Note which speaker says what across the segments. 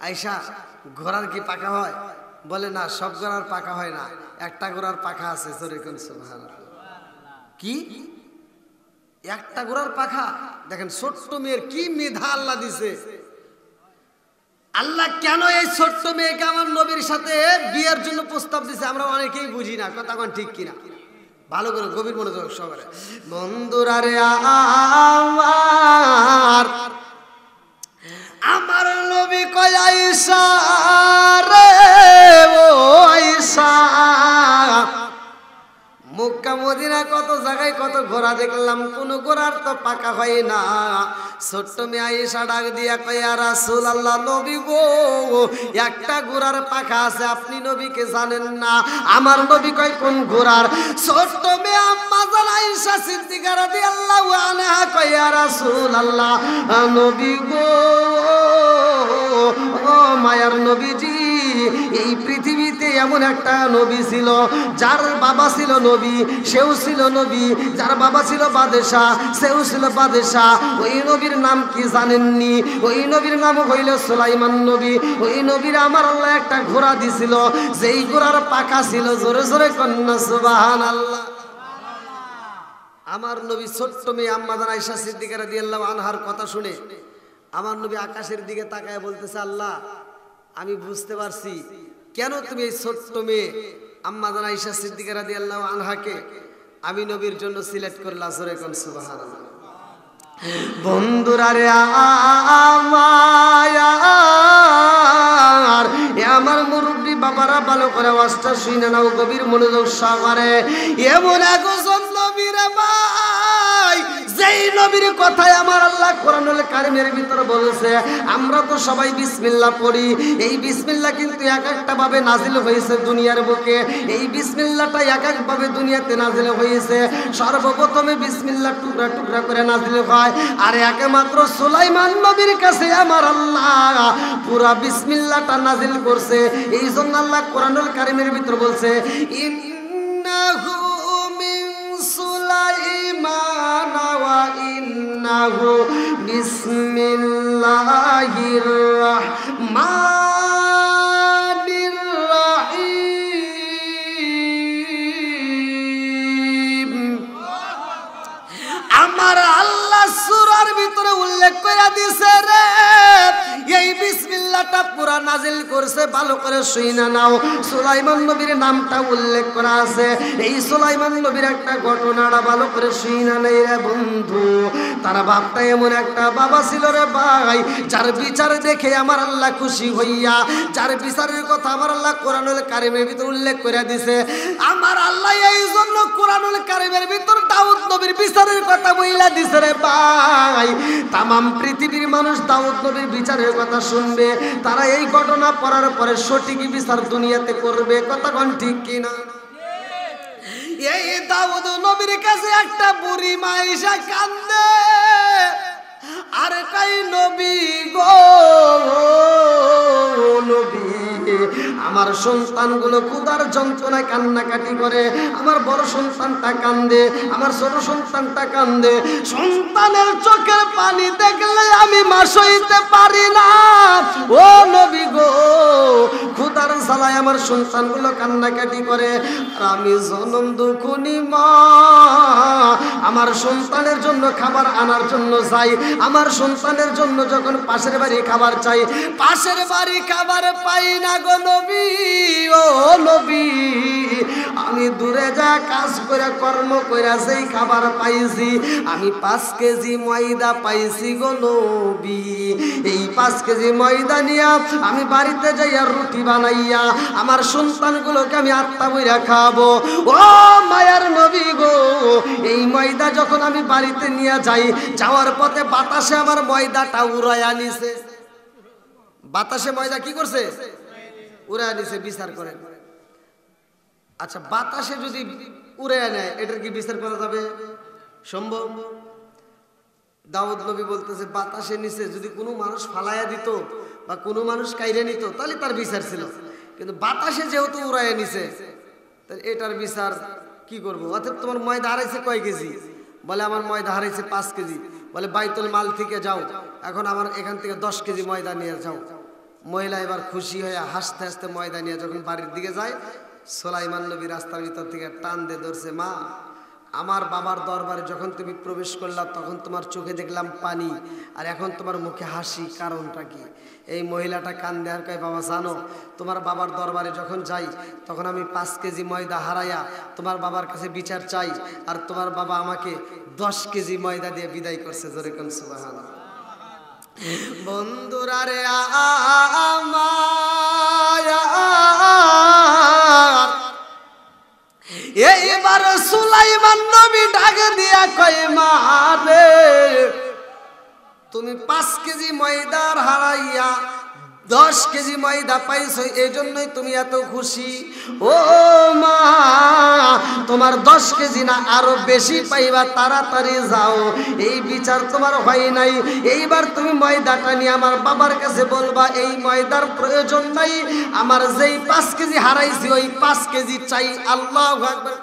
Speaker 1: আয়েশা ঘোড়ার কি পাখা হয়? বলে না, সব ঘোড়ার পাখা হয় না, একটা ঘোড়ার পাখা আছে। সুবহানাল্লাহ। কি একটা ঘোড়ার পাখা? দেখেন ছোট্ট মেয়ের কি মেধা আল্লাহ দিছে। আল্লাহ কেন এই ছোট্ট মেয়েকে আমার নবীর সাথে বিয়ের জন্য প্রস্তাব দিছে আমরা অনেকেই বুঝি না। কথা কোন ঠিক কিনা? ভালো করে গভীর মনোযোগ সহকারে বন্ধুরা রে, আমার নবী কয় আয়েশা রে, ও আয়েশা, মক্কা মদিনা কত জায়গায় কত ঘোড়া দেখলাম, কোন ঘোড়ার তো পাকা হয় না। ছোট্ট মেয়ে আয়েশা ডাক দিয়া কয়, ইয়া রাসূলুল্লাহ, নবী গো, একটা ঘোড়ার পাখা আছে, আপনি নবীকে জানেন না? আমার নবী কয়, কোন ঘোড়ার? ছোট্ট মেয়ে আম্মা জান আয়েশা সিদ্দিকা রাদিয়াল্লাহু আনহা কয়, ইয়া রাসূলুল্লাহ, নবী গো, ও মায়ার নবীজি, এই পৃথিবীতে এমন একটা নবী ছিল যার বাবা ছিল নবী, সেও ছিল নবী, যার বাবা ছিল বাদশা, সেও ছিল বাদশা। ওই নবীর নাম কি জানেননি? ওই নবীর নাম হইল সুলাইমান নবী। ওই নবীর আমার আল্লাহ একটা ঘোড়া দিছিল, যেই ঘোড়ার পাখা ছিল, জোরে জোরে কন্যা সুবহানাল্লাহ। আমার নবী ছোট্ট মেয়ে আম্মা জান আয়েশা সিদ্দিকা রাদিয়াল্লাহু আনহার কথা শুনে আমার নবী আকাশের দিকে তাকায় বলতেছে, আল্লাহ, আমি বুঝতে পারছি কেন তুমি এই ছোট্ট মেয়ে আম্মা জান আয়েশা সিদ্দিকা রাদিয়াল্লাহু আনহাকে আমি নবীর জন্য সিলেক্ট করলা। জোরে কোন সুবহানাল্লাহ। বন্ধুরা রে, আমার মুরব্বী বাবারা ভালো করে ওয়াজটা শুনে নাও, গভীর মনোযোগ সহকারে। এমন একজন নবী রে ভাই, যেই নবীর কথায় আমার আল্লাহ কোরআনুল কারীমের ভিতরে বলেছে। আমরা তো সবাই বিসমিল্লাহ পড়ি, এই বিসমিল্লাহ কিন্তু এক একটা ভাবে নাজিল হয়েছে দুনিয়ার বুকে। এই বিসমিল্লাহটা এক এক ভাবে দুনিয়াতে নাজিল হয়েছে। সর্বপ্রথমে বিসমিল্লাহ টুকরা টুকরা করে নাজিল হয়, আর একমাত্র সুলাইমান নবীর কাছে আমার আল্লাহ পুরা বিসমিল্লাহটা নাজিল করছে। এই জন্য আল্লাহ কোরআনুল কারীমের ভিতরে বলছে, ইন্নাহু মিন সুলাইমান ওয়া ইন্নাহু বিসমিল্লাহির রাহমানির রাহিম। আমার আল্লাহ সূরার ভিতরে উল্লেখ করে দিয়েছে রে, এই বিসমিল্লাহটা পুরা নাজিল করছে। ভালো করে শুইনা নাও, সুলাইমান নবীর নামটা উল্লেখ করা আছে। এই সুলাইমান নবীর একটা ঘটনাটা ভালো করে শুইনা নেই রে বন্ধু। তার বাপটা এমন একটা বাবা ছিল রে ভাই, যার বিচার দেখে আমার আল্লাহ খুশি হইয়া, যার বিচারের কথা আমার আল্লাহ কোরআনুল কারীমের ভিতর উল্লেখ করে দিছে। আমার আল্লাহ এই জন্য কোরআনুল কারীমের ভিতর দাউদ নবীর বিচারের কথা বইলা দিছে রে ভাই। তামাম পৃথিবীর মানুষ দাউদ নবীর বিচারের কথা শুনবে, তারা এই ঘটনা পড়ার পরে সঠিক বিচার দুনিয়াতে করবে। কথা কোন ঠিক কিনা? এই দাউদ নবীর কাছে একটা বুড়ি মা এসে কান্দে, আর কই, নবী গো, নবী, আমার সন্তানগুলো ক্ষুধার যন্ত্রণায় কান্নাকাটি করে, আমার বড় সন্তানটা কান্দে, আমার ছোট সন্তানটা কান্দে। সন্তানের চোখের পানি দেখলে আমি মা সইতে পারি না। ও নবী গো, ক্ষুধার জ্বালায় আমার সন্তানগুলো কান্নাকাটি করে, আর আমি জনম দুঃখুনি মা, আমার সন্তানের জন্য খাবার আনার জন্য যাই। আমার সন্তানের জন্য যখন পাশের বাড়ি খাবার চাই, পাশের বাড়ি খাবার পাই না গো নবী, ও নবী, আমি দূরে যা কাজ করে কর্ম করে সেই খাবার পাইছি, আমি 5 কেজি ময়দা পাইছি গো নবী। এই 5 কেজি ময়দা নিয়া আমি বাড়িতে যাইয়া রুটি বানাইয়া আমার সন্তানগুলোকে আমি আত্মা বইরা খাবো। ও মায়ার নবী গো, এই ময়দা যখন আমি বাড়িতে নিয়ে যাই, যাওয়ার পথে বাতাসে আমার ময়দাটা উড়াইয়া নিছে। বাতাসে ময়দা কি করছে? উড়াইয়া নিছে। বিচার করেন। আচ্ছা, বাতাসে যদি উড়াইয়া নেয়, এটার কি বিচার করা যাবে? সম্ভব? দাউদ নবী বলতেছে, বাতাসে নিচে যদি কোনো মানুষ ফালাইয়া দিত বা কোনো মানুষ কাইরে নিত, তাহলে তার বিচার ছিল। কিন্তু বাতাসে যেহেতু উড়াইয়া নিছে, তাহলে এটার বিচার কি করবো? অর্থাৎ তোমার ময়দা হারাইছে কয় কেজি? বলে আমার ময়দা হারাইছে 5 কেজি। বলে বাইতুল মাল থেকে যাও, এখন আমার এখান থেকে 10 কেজি ময়দা নিয়ে যাও। মহিলা এবার খুশি হয়ে হাসতে হাসতে ময়দা নিয়ে যখন বাড়ির দিকে যায়, সুলাইমান নবী রাস্তার ভিতর থেকে টান দিয়ে ধরছে, মা আমার বাবার দরবারে যখন তুমি প্রবেশ করলা তখন তোমার চোখে দেখলাম পানি, আর এখন তোমার মুখে হাসি, কারণটা কি? এই মহিলাটা কান দেয়ার কয়, বাবা জানো তোমার বাবার দরবারে যখন যাই তখন আমি 5 কেজি ময়দা হারাইয়া তোমার বাবার কাছে বিচার চাই, আর তোমার বাবা আমাকে 10 কেজি ময়দা দিয়ে বিদায় করছে। জোরে কোন সুবহানাল্লাহ। বন্ধুরা রে আমার, এইবার সুলাইমান নবী ডাকে দিয়া কয়, মা রে তুমি 5 কেজি ময়দার হারাইয়া 10 কেজি ময়দা পাইছো, এই জন্যই তুমি এত খুশি। ও মা, তোমার 10 কেজি না আরো বেশি পাইবা, তাড়াতাড়ি যাও, এই বিচার তোমার হয় নাই। এইবার তুমি ময়দাটা নিয়ে আমার বাবার কাছে বলবা এই ময়দার প্রয়োজন নাই, আমার যেই 5 কেজি হারাইছি ওই 5 কেজি চাই। আল্লাহু আকবার।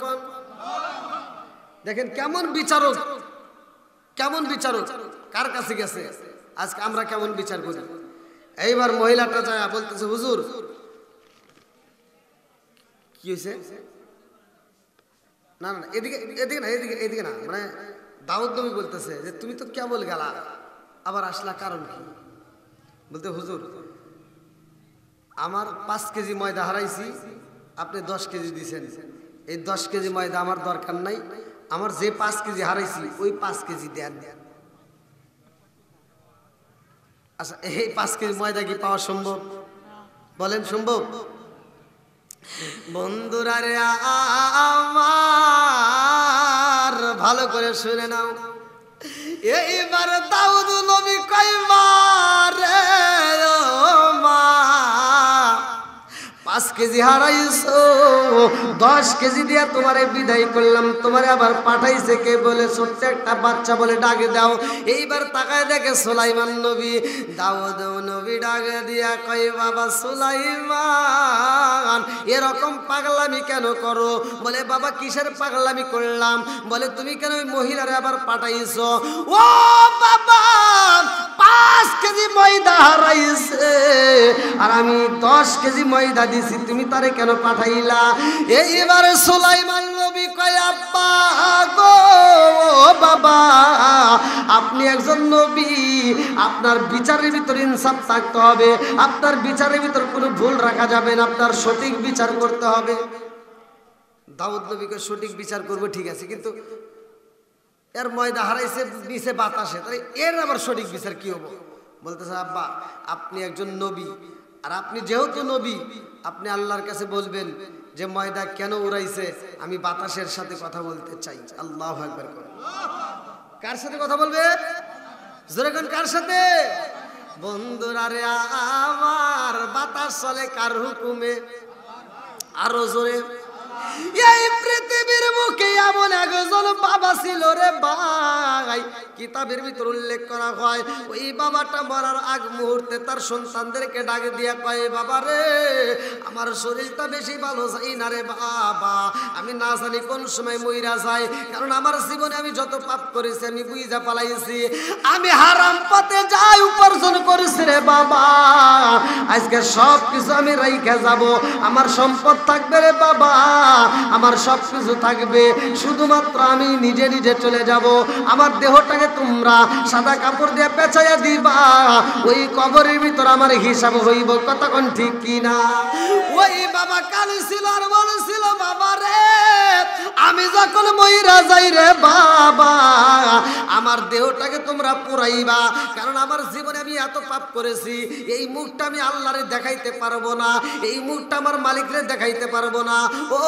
Speaker 1: দেখেন কেমন বিচারক, কেমন বিচারক, কার কাছে গেছে। আজকে আমরা কেমন বিচার করি। এইবার মহিলাটা যায় বলতেছে, হুজুর কি হয়েছে? না না এদিকে এদিকে না, এদিকে এদিকে না, মানে দাউদ নবী বলতেছে যে তুমি তো কেবল গেলা, আবার আসলা, কারণ কি? বলতে, হুজুর আমার 5 কেজি ময়দা হারাইছি, আপনি 10 কেজি দিয়েছেন, এই 10 কেজি ময়দা আমার দরকার নাই, আমার যে 5 কেজি হারাইছি ওই 5 কেজি দেন। আচ্ছা এই 5 কেজি ময়দা কি পাওয়া সম্ভব? বলেন সম্ভব? বন্ধুরা রে আমার, ভালো করে শুনে নাও। এইবার দাউদ নবী কয়, মা রে ও মা, 5 কেজি হারাইছো, 10 কেজি দিয়া তোমারে বিদায় করলাম, তোমারে আবার পাঠাইছে কে? বলে ছোট্ট একটা বাচ্চা, বলে ডাকে দাও। এইবার তাকায় দেখে সুলাইমান নবী। দাউদ নবী ডাকে দিয়া কয়, বাবা সুলাইমান এরকম পাগলামি কেন করো? বলে, বাবা কিসের পাগলামি করলাম? বলে, তুমি কেন ওই মহিলারে আবার পাঠাইছো? ও বাবা 5 কেজি ময়দা হারাইছে আর আমি 10 কেজি ময়দা দিছি, তুমি তারে কেন পাঠাইলা? এইবারে সুলাইমান নবী কয়, আব্বা গো বাবা, আপনি একজন নবী, আপনার বিচারের ভিতর ইনসাফ থাকতে হবে, আপনার বিচারের ভিতর কোনো ভুল রাখা যাবে না, আপনার সঠিক বিচার করতে হবে। দাউদ নবীকে সঠিক বিচার করবো, ঠিক আছে, কিন্তু এর ময়দা হারাইছে নিচে বাতাসে, তাহলে এর আবার সঠিক বিচার কি হবো? বলতেছে, আব্বা আপনি একজন নবী, আর আপনি যেহেতু নবী আপনি আল্লাহর কাছে বলবেন যে ময়দা কেন উড়াইছে, আমি বাতাসের সাথে কথা বলতে চাই। আল্লাহু আকবার। কার সাথে কথা বলবে? জোরে কোন, কার সাথে? বন্ধুরা রে আমার, বাতাস চলে কার হুকুমে? আরো জোরে। এই পৃথিবীর মুখে এমন একজন বাবা ছিল রে ভাই, কিতাবের ভিতর উল্লেখ করা হয় ওই বাবাটা মরার আগ মুহূর্তে তার সন্তানদেরকে ডাকে দিয়া কয়, বাবা রে আমার শরীরটা বেশি ভালো যাই না রে বাবা, আমি না জানি কোন সময় মইরা যাই, কারণ আমার জীবনে আমি যত পাপ করেছি আমি বুঝা পালাইছি, আমি হারাম পথে যাই উপার্জন করেছি রে বাবা, আজকে সব কিছু আমি রাইখা যাব, আমার সম্পদ থাকবে রে বাবা, আমার সব কিছু থাকবে, শুধুমাত্র আমি নিজে নিজে চলে যাব, আমার দেহটাকে তোমরা সাদা কাপড় দিয়ে পেঁচাইয়া দিবা, ওই কবরের ভিতর আমার হিসাব হইব। কতক্ষণ ঠিক কিনা? ওই বাবা কাঁদছিল আর বলছিল, বাবা রে আমি যখন মইরা যাই রে বাবা, আমার দেহটাকে তোমরা পুরাইবা, কারণ আমার জীবনে আমি এত পাপ করেছি, এই মুখটা আমি আল্লাহরে দেখাইতে পারবো না, এই মুখটা আমার মালিকরে দেখাইতে পারবো না। ও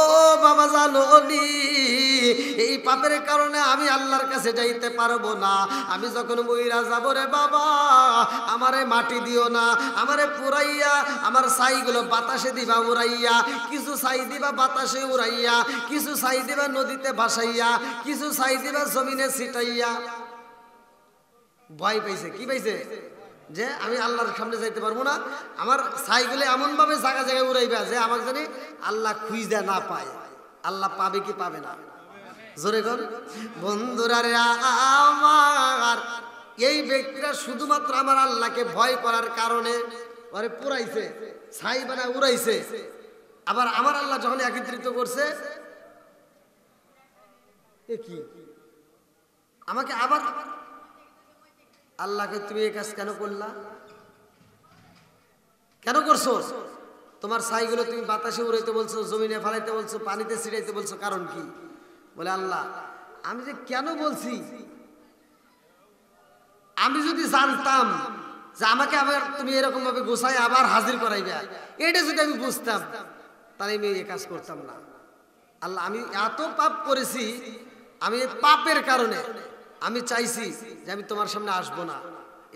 Speaker 1: বাবা জানো নি, এই পাপের কারণে আমি আল্লাহর কাছে যাইতে পারবো না, আমি যখন মইরা যাব রে বাবা আমারে মাটি দিও না, আমারে পুরাইয়া আমার ছাইগুলো বাতাসে দিবা উড়াইয়া, কিছু ছাই দিবা বাতাসে উড়াইয়া, কিছু ছাই দিবা নদীতে ভাসাইয়া, কিছু ছাই দিবা জমিনে ছিটাইয়া। ভয় পাইছে, কি পাইছে? যে আমি আল্লাহর সামনে যাইতে পারবো না, আমার ছাইগুলো এমন ভাবে জায়গা জায়গায় উড়াইবা যে আমাকে জানি আল্লাহ খুঁজে না পায়। আল্লাহ পাবে কি পাবে না? জোরে কর। বন্ধুরা রে আমার, এই ব্যক্তিরা শুধুমাত্র আমার আল্লাহকে ভয় করার কারণে ওরে পুরাইছে, ছাই বানায় উড়াইছে। আবার আমার আল্লাহ যখন একত্রিত করছে, এ কি আমাকে আবার আল্লাহকে তুমি এই কাজ কেন করলা, কেন করছো? তোমার ছাইগুলো তুমি বাতাসে উড়াইতে বলছো, জমিনে ফালাইতে বলছো, পানিতে ছিটাইতে বলছো, কারণ কি? বলে আল্লাহ আমি যে কেন বলছি, আমি যদি জানতাম যে আমাকে আবার তুমি এরকম ভাবে গোছাই আবার হাজির করাইবে, এটা যদি আমি বুঝতাম তাহলে আমি এই কাজ করতাম না। আল্লাহ আমি এত পাপ করেছি, আমি পাপের কারণে আমি চাইছি যে আমি তোমার সামনে আসবো না,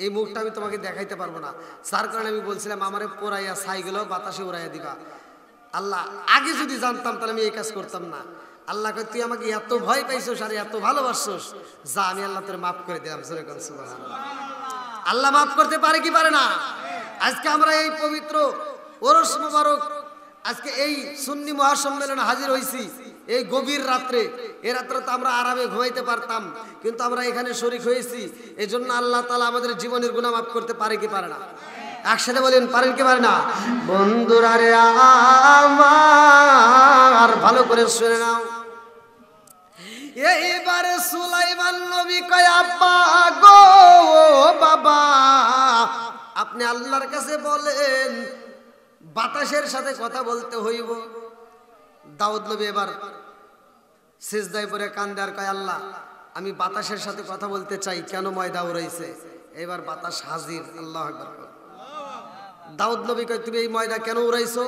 Speaker 1: এই মুখটা আমি তোমাকে দেখাইতে পারবো না, যার কারণে আমি বলছিলাম আমারে পোড়াইয়া ছাইগুলো বাতাসে উড়াইয়া দিবা। আল্লাহ আগে যদি জানতাম তাহলে আমি এই কাজ করতাম না। আল্লাহ কয় তুই আমাকে এত ভয় পাইছোস আর এত ভালোবাসছোস, যা আমি আল্লাহ তোরে মাফ করে দিলাম। আল্লাহ মাফ করতে পারে কি পারে না? আজকে আমরা এই পবিত্র ওরস মোবারক, আজকে এই সুন্নি মহাসম্মেলনে হাজির হয়েছি এই গভীর রাত্রে। এই রাত্রে তো আমরা আরামে ঘুমাইতে পারতাম, কিন্তু আমরা এখানে শরীক হয়েছি, এই জন্য আল্লাহ তাআলা আমাদের জীবনের গুনাহ মাফ করতে পারে কি পারে না? একসাথে বলেন পারেন কি পারে না? বন্ধুরা রে আমার ভালো করে শুনে নাও, এইবারে সুলাইমান নবী কয় আব্বা গো বাবা, আপনি আল্লাহর কাছে বলেন বাতাসের সাথে কথা বলতে হইব। দাউদ নবী এবার সিজদায় পড়ে কান্দে আর কয় আল্লাহ আমি বাতাসের সাথে কথা বলতে চাই, কেন ময়দা উড়াইছে? এবার বাতাস হাজির। আল্লাহু আকবার। দাউদ নবী কয় তুমি এই ময়দা কেন উড়াইছো?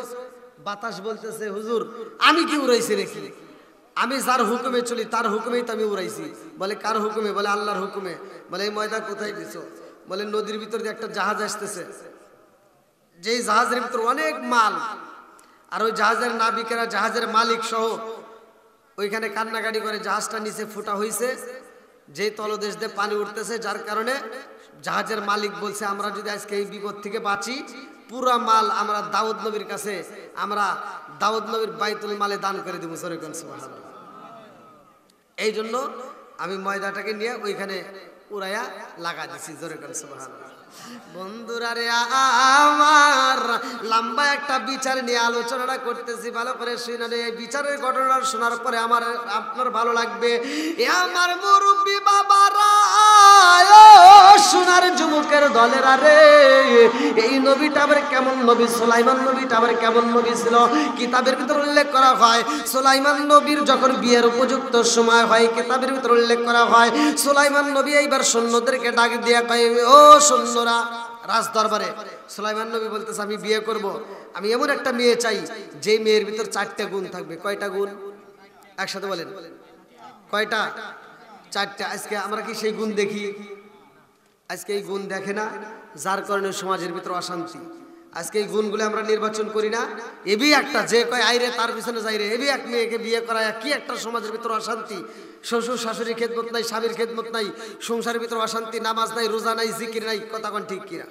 Speaker 1: বাতাস বলতেছে হুজুর আমি কি উড়াইছি নাকি, আমি যার হুকুমে চলি তার হুকুমেই তো আমি উড়াইছি। বলে কার হুকুমে? বলে আল্লাহর হুকুমে। বলে এই ময়দা কোথায় দিছো? বলে নদীর ভিতর দিয়ে একটা জাহাজ আসতেছে, যেই জাহাজের ভিতর অনেক মাল, আর ওই জাহাজের নাবিকেরা জাহাজের মালিক সহ ওইখানে কান্নাকাটি করে জাহাজটা নিচে ফুটা হয়েছে, যে তলদেশ দিয়ে পানি উঠতেছে, যার কারণে জাহাজের মালিক বলছে আমরা যদি আজকে এই বিপদ থেকে বাঁচি, পুরা মাল আমরা দাউদ নবীর কাছে, আমরা দাউদ নবীর বাইতুল মালে দান করে দিব। সুবহানাল্লাহ। এই জন্য আমি ময়দাটাকে নিয়ে ওইখানে উড়াইয়া লাগা দিছি। জোরে করে সুবহানাল্লাহ। বন্ধুরা রে আমার লম্বা একটা বিচার নিয়ে আলোচনাটা করতেছি, ভালো করে শুনে এই বিচারের ঘটনা শোনার পরে আমার আপনার ভালো লাগবে। এ আমার মুরব্বী বাবারা, সোনার যুবকের দলেরা রে, এই নবীটা আবার কেমন নবী? সুলাইমান নবীটা আবার কেমন নবী ছিল? কিতাবের ভিতর উল্লেখ করা হয় সুলাইমান নবীর যখন বিয়ের উপযুক্ত সময় হয়, কিতাবের ভিতর উল্লেখ করা হয় সুলাইমান নবী এইবার সৈন্যদেরকে ডাক দিয়া কয় ও সৈন্যরা, রাজ দরবারে সুলাইমান নবী বলতেছে আমি বিয়ে করব, আমি এমন একটা মেয়ে চাই যে মেয়ের ভিতর 4টা গুণ থাকবে। কয়টা গুণ? একসাথে বলেন কয়টা? 4টা। আজকে আমরা কি সেই গুণ দেখি? আজকে এই গুণ দেখে না, যার কারণে সমাজের ভিতর অশান্তি। আজকে এই গুণগুলো আমরা নির্বাচন করি না, এবি একটা যে কয় আইরে তার পিছনে যাই রে, এবি এক মেয়েকে বিয়ে করায় কি একটা সমাজের ভিতর অশান্তি। শ্বশুর শাশুড়ি খেদমত নাই, স্বামীর খেদমত নাই, সংসারের ভিতর অশান্তি, নামাজ নাই, রোজা নাই, জিকির নাই, কথা কোন ঠিক কিনা?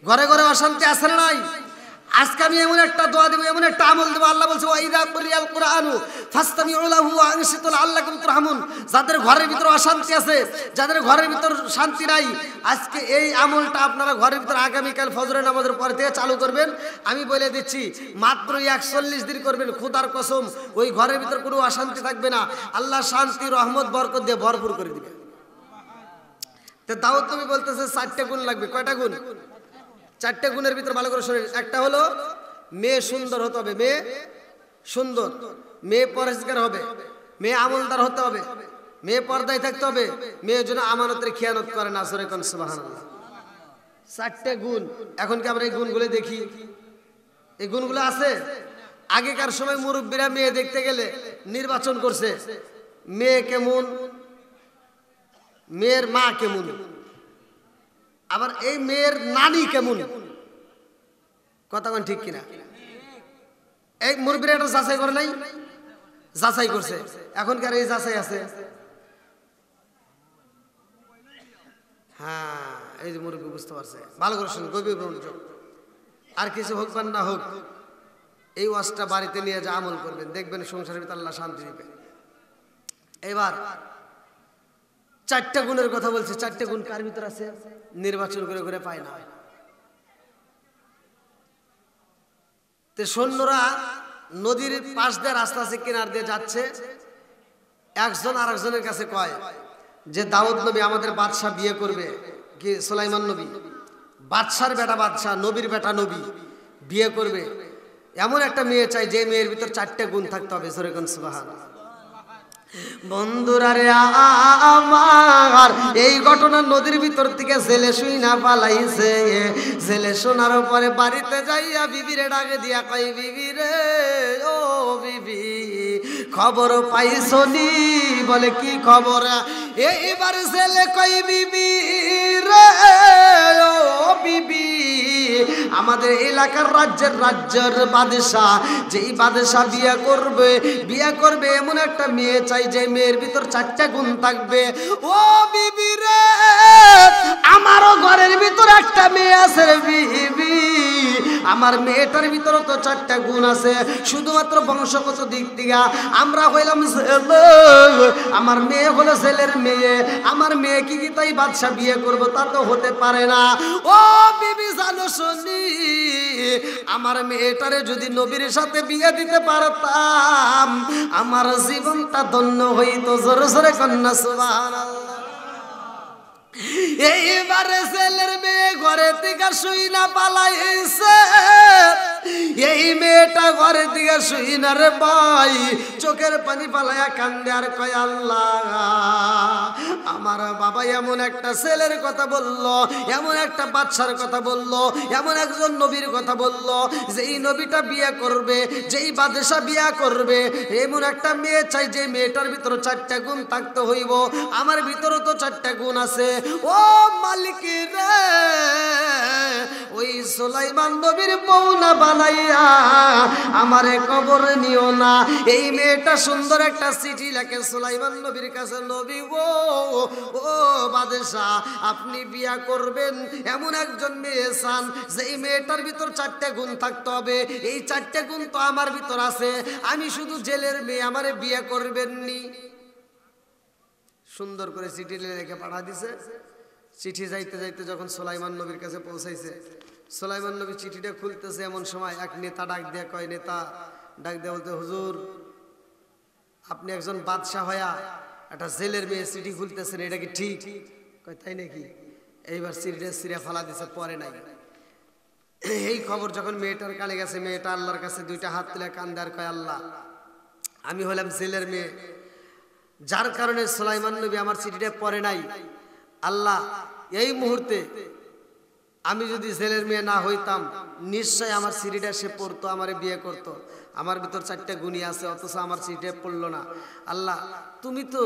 Speaker 1: ঘরে ঘরে অশান্তি আছে না নাই? আজকে আমি এমন একটা দোয়া দেব, এমন একটা আমল দেব, আল্লাহ বলছে ওয়াইদা কুরিয়াল কুরআনু ফাসতামিউ লাহু ওয়া আনসিতু লাআল্লাকুম তুরহামুন। যাদের ঘরের ভিতর অশান্তি আছে, যাদের ঘরের ভিতর শান্তি নাই, আজকে এই আমলটা আপনারা ঘরের ভিতর আগামীকাল ফজরের নামাজের পর থেকে চালু করবেন। আমি বলে দিচ্ছি মাত্র 41 দিন করবেন, খোদার কসম ওই ঘরের ভিতর কোনো অশান্তি থাকবে না, আল্লাহ শান্তি রহমত বরকত দিয়ে ভরপুর করে দিবে। তো দাউদ তুমি বলতেছে 4টা গুণ লাগবে। কয়টা গুণ? 4টা গুণের ভিতর ভালো করে শুনেন। একটা হলো মেয়ে সুন্দর হতে হবে, মেয়ে সুন্দর, মেয়ে পরিষ্কার হবে, মেয়ে আমলদার হতে হবে, মেয়ে পর্দায় থাকতে হবে, মেয়ে যেন আমানতের খেয়ানত করে না। জোরে কোন সুবহানাল্লাহ। 4টা গুণ। এখন কি আমরা এই গুণগুলো দেখি? এই গুণগুলো আছে? আগেকার সময় মুরব্বীরা মেয়ে দেখতে গেলে নির্বাচন করছে, মেয়ে কেমন, মেয়ের মা কেমন, আবার এই মেয়ের নানি কেমন, কথা কোন ঠিক কিনা? এই মুরব্বীরা এটা যাচাই করে নাই? যাচাই করছে। এখন কি আর এই যাচাই আছে? হ্যাঁ, এই যে মুরব্বী বুঝতে পারছে, ভালো করে শুনুন, গভীর মনোযোগ। আর কিছু হোক বা না হোক, এই ওয়াজটা বাড়িতে নিয়ে যা আমল করবেন, দেখবেন সংসারের ভিতরে আল্লাহ শান্তি দিবে। এবার 4টা গুণের কথা বলছে। 4টা গুণ কার ভিতর আছে? নির্বাচন করে করে পায় না। তে সৈন্যরা নদীর পাশ দিয়ে রাস্তা আছে কিনার দিয়ে যাচ্ছে, একজন আরেকজনের কাছে কয় যে দাউদ নবী আমাদের বাদশাহ বিয়ে করবে, কি সুলাইমান নবী বাদশার বেটা, বাদশাহ নবীর বেটা নবী বিয়ে করবে, এমন একটা মেয়ে চাই যে মেয়ের ভিতর 4টে গুণ থাকতে হবে। জোরে কোন সুবহানাল্লাহ। বন্ধুরা রে আমার, এই ঘটনা নদীর ভিতর থেকে ছেলে শুই না পালাইছে। ছেলে শোনার পরে বাড়িতে যাইয়া বিবিরে ডাকে দিয়া কই, বিবি রে ও বিবি খবর পাইছনি? বলে কি খবর? এইবার ছেলে কই, বিবি রে ও বিবি আমাদের এলাকার রাজ্যের বাদশাহ, যেই বাদশাহ বিয়ে করবে এমন একটা মেয়ে চাই যে মেয়ের ভিতর 4টা গুণ থাকবে। ও বিবি রে, আমারও ঘরের ভিতর একটা মেয়ে আছে রে বিবি, আমার মেয়েটার ভিতর তো 4টা গুণ আছে, শুধুমাত্র বংশগত দিক থেকে আমরা হইলাম ছেলে, আমার মেয়ে হলো ছেলের মেয়ে, আমার মেয়ে কি তাই বাদশাহ বিয়ে করবো? তা তো হতে পারে না। ও বিবি জানো শুনি, আমার মেয়েটারে যদি নবীর সাথে বিয়ে দিতে পারতাম আমার জীবনটা ধন্য হইতো। জোরে জোরে কন্যা সুবহানাল্লাহ। এইবারে ছেলের মেয়ে ঘরে থেকে শুই না পালাইছে, এই মেয়েটা ঘরে থেকে শুই না রে ভাই, চোখের পানি পালাইয়া কান্দে আর কয়, আল্লাহ আমার বাবা এমন একটা ছেলের কথা বলল, এমন একটা বাদশার কথা বলল, এমন একজন নবীর কথা বলল, যেই নবীটা বিয়ে করবে, যেই বাদশা বিয়ে করবে এমন একটা মেয়ে চাই যে মেয়েটার ভিতরে 4টা গুণ থাকতে হইব। আমার ভিতরে তো 4টা গুণ আছে। ও মালিক রে, ওই সুলাইমান নবীর বউ না বানাইয়া আমারে কবর নিও না। এই মেয়েটা সুন্দর একটা চিঠি লেখে সুলাইমান নবীর কাছে, নবী গো, ও বাদশাহ আপনি বিয়া করবেন এমন একজন মেয়ে চান যেই মেয়েটার ভিতর 4টা গুণ থাকতে হবে। এই 4টা গুণ তো আমার ভিতর আছে, আমি শুধু জেলের মেয়ে, আমারে বিয়ে করবেননি। সুন্দর করে চিঠি লিখে পাঠা দিছে। চিঠি যাইতে যাইতে যখন সুলাইমান নবীর কাছে পৌঁছাইছে, সুলাইমান নবী চিঠিটা খুলতেছে, এমন সময় এক নেতা ডাক দিয়ে কয়, নেতা ডাক দিয়ে বলতে, হুজুর আপনি একজন বাদশাহ হয়া একটা জেলের মেয়ে চিঠি খুলতেছেন, এটা কি ঠিক? কয় তাই নাকি? এইবার চিঠিটা ছিঁড়ে ফালা দিছে, পরে নাই। এই খবর যখন মেয়েটার কানে গেছে, মেয়েটা আল্লাহর কাছে 2টা হাত তুলে কান্দে আর কয়, আল্লাহ আমি হলাম জেলের মেয়ে, যার কারণে সুলাইমান নবী আমার চিঠিটা পড়ে নাই। আল্লাহ এই মুহূর্তে আমি যদি জেলের মেয়ে না হইতাম নিশ্চয় আমার চিঠিটা সে পড়তো, আমারে বিয়ে করতো। আমার ভিতর 4টা গুণী আছে, অথচ আমার চিঠিটা পড়লো না। আল্লাহ তুমি তো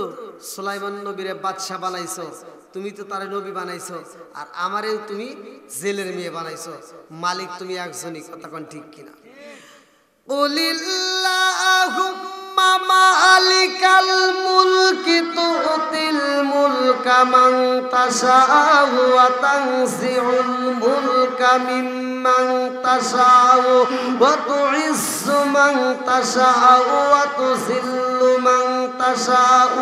Speaker 1: সুলাইমান নবীরে বাদশাহ বানাইছো, তুমি তো তারে নবী বানাইছো, আর আমারেও তুমি জেলের মেয়ে বানাইছো। মালিক তুমি একজনই, কথা কোন ঠিক কিনা? কুলিল্লাহুম্মা মালিকাল মুলকি তুতিল মুলকা মান তাশাউ ওয়া তানজিউল মুলকা মিম্মান তাশাউ ওয়া তুইজ্জু মান তাশাউ ওয়া তুযিল্লু মান তাশাউ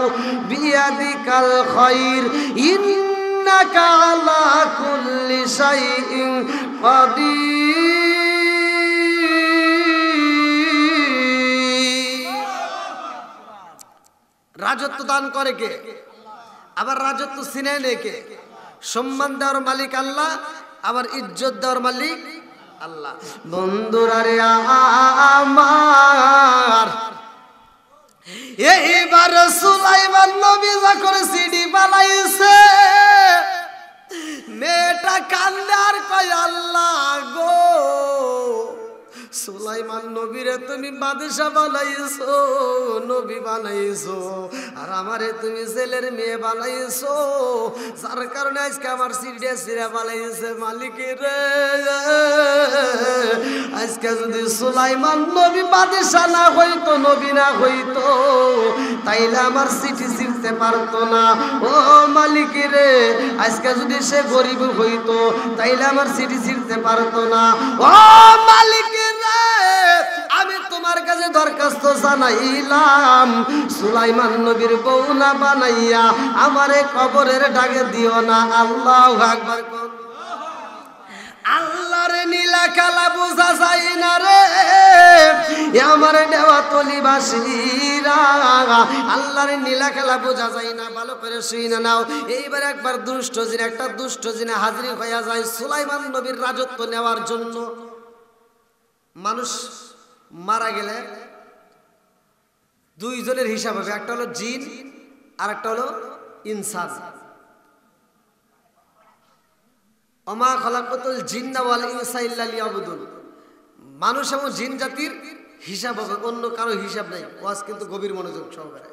Speaker 1: বিয়াদিকাল খায়র ইন্নাকা আলা কুল্লি শাইইন কাদির। রাজত্ব দান করে কে? আবার রাজত্ব ছিনে নেয় কে? সম্মান দেওয়ার মালিক আল্লাহ, আবার ইজ্জত দেওয়ার মালিক আল্লাহ। বন্ধুরা রে আমার, এইবার সুলাইমান নবী যখন সিডি বানাইছে, মেয়েটা কান্দে আর কয়, আল্লাহ গো, সুলাইমান নবীরে তুমি বাদশা বানাইছো, নবী বানাইছো, আর আমারে তুমি জেলের মেয়ে বানাইছো, যার কারণে আজকে আমার সিরিয়া বানাইছে। মালিক রে, আজকে যদি সুলাইমান নবী বাদশা না হইতো, নবী না হইতো, তাইলে আমার চিঠি ছিঁড়তে পারতো না। ও মালিক রে, আজকে যদি সে গরিব হইতো, তাইলে আমার চিঠি ছিঁড়তে পারতো না। ও মালিক রে, আমি তোমার কাছে দরখাস্ত জানাইলাম, সুলাইমান নবীর বউ না বানাইয়া আমারে কবরের ডাকে দিও না। আল্লাহু আকবার। আল্লাহর নীলা কালা বোঝা যায় না রে, এ আমার নেওয়াতলিবাসীরা আল্লাহর নীলা খেলা বোঝা যায় না, ভালো করে শুই না নাও। এইবার একবার দুষ্ট জিন, একটা দুষ্ট জিনে হাজির হইয়া যায় সুলাইমান নবীর রাজত্ব নেওয়ার জন্য। মানুষ মারা গেলে দুইজনের হিসাব হবে, একটা হলো জিন আর একটা হলো ইনসান। ওমা খালাকাতুল জিন্না ওয়াল ইনসা ইল্লা লিয়াবুদুন। মানুষ এবং জিন জাতির হিসাব হবে, অন্য কারো হিসাব নাই। ওয়াজ কিন্তু গভীর মনোযোগ সহকারে।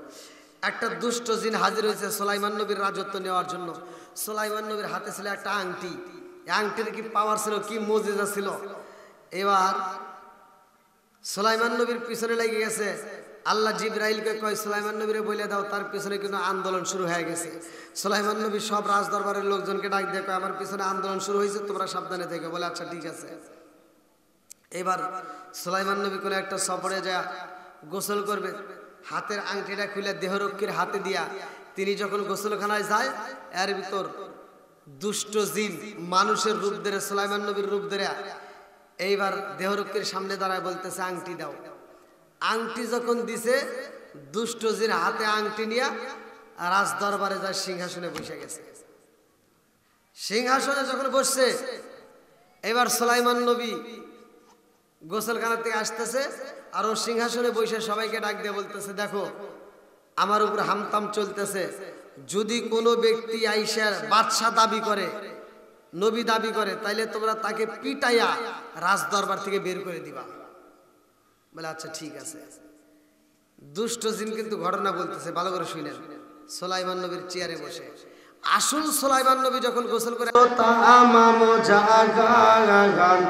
Speaker 1: একটা দুষ্ট জিন হাজির হয়েছে সুলাইমান নবীর রাজত্ব নেওয়ার জন্য। সুলাইমান নবীর হাতে ছিল একটা আংটি, এই আংটির কি পাওয়ার ছিল, কি মুজিজা ছিল। এবার সুলাইমান নবীর পিছনে লেগে গেছে। আল্লাহ জিবরাইলকে কয় সুলাইমান নবীরে বলে দাও, তার পিছনে কিন্তু আন্দোলন শুরু হয়ে গেছে। সুলাইমান নবী সব রাজদরবারের লোকজনকে ডাক দিয়ে কয় আমার পিছনে আন্দোলন শুরু হয়েছে, তোমরা সাবধানে থেকে। বলে আচ্ছা ঠিক আছে। এবার সুলাইমান নবী কোনো একটা সফরে যায় গোসল করবে, হাতের আংটিটা খুলে দেহরক্ষীর হাতে দিয়া তিনি যখন গোসলখানায় যায়, এর ভিতর দুষ্ট জিন মানুষের রূপ ধরে, সুলাইমান নবীর রূপ ধরে এইবার দেহরক্ষীর সামনে দাঁড়ায় বলতেছে আংটি দাও। আংটি যখন দিছে, দুষ্ট জিন হাতে আংটি নিয়ে রাজ দরবারে যায়, সিংহাসনে বসে গেছে। সিংহাসনে যখন বসছে, এবার সুলাইমান নবী গোসলখানা থেকে আসতেছে, আর ও সিংহাসনে বসে সবাইকে ডাক দিয়ে বলতেছে দেখো আমার উপর হামতাম চলতেছে, যদি কোনো ব্যক্তি আইসা বাদশাহ দাবি করে, নবী দাবি করে, তাইলে তোমরা তাকে পিটাইয়া রাজ দরবার থেকে বের করে দিবা। বলে আচ্ছা ঠিক আছে। দুষ্ট জিন কিন্তু ঘটনা বলতেছে, ভালো করে শুনেন। সুলাইমান নবীর চেয়ারে বসে আসুন সুলাইমান নবী যখন গোসল করে তামাম জাগান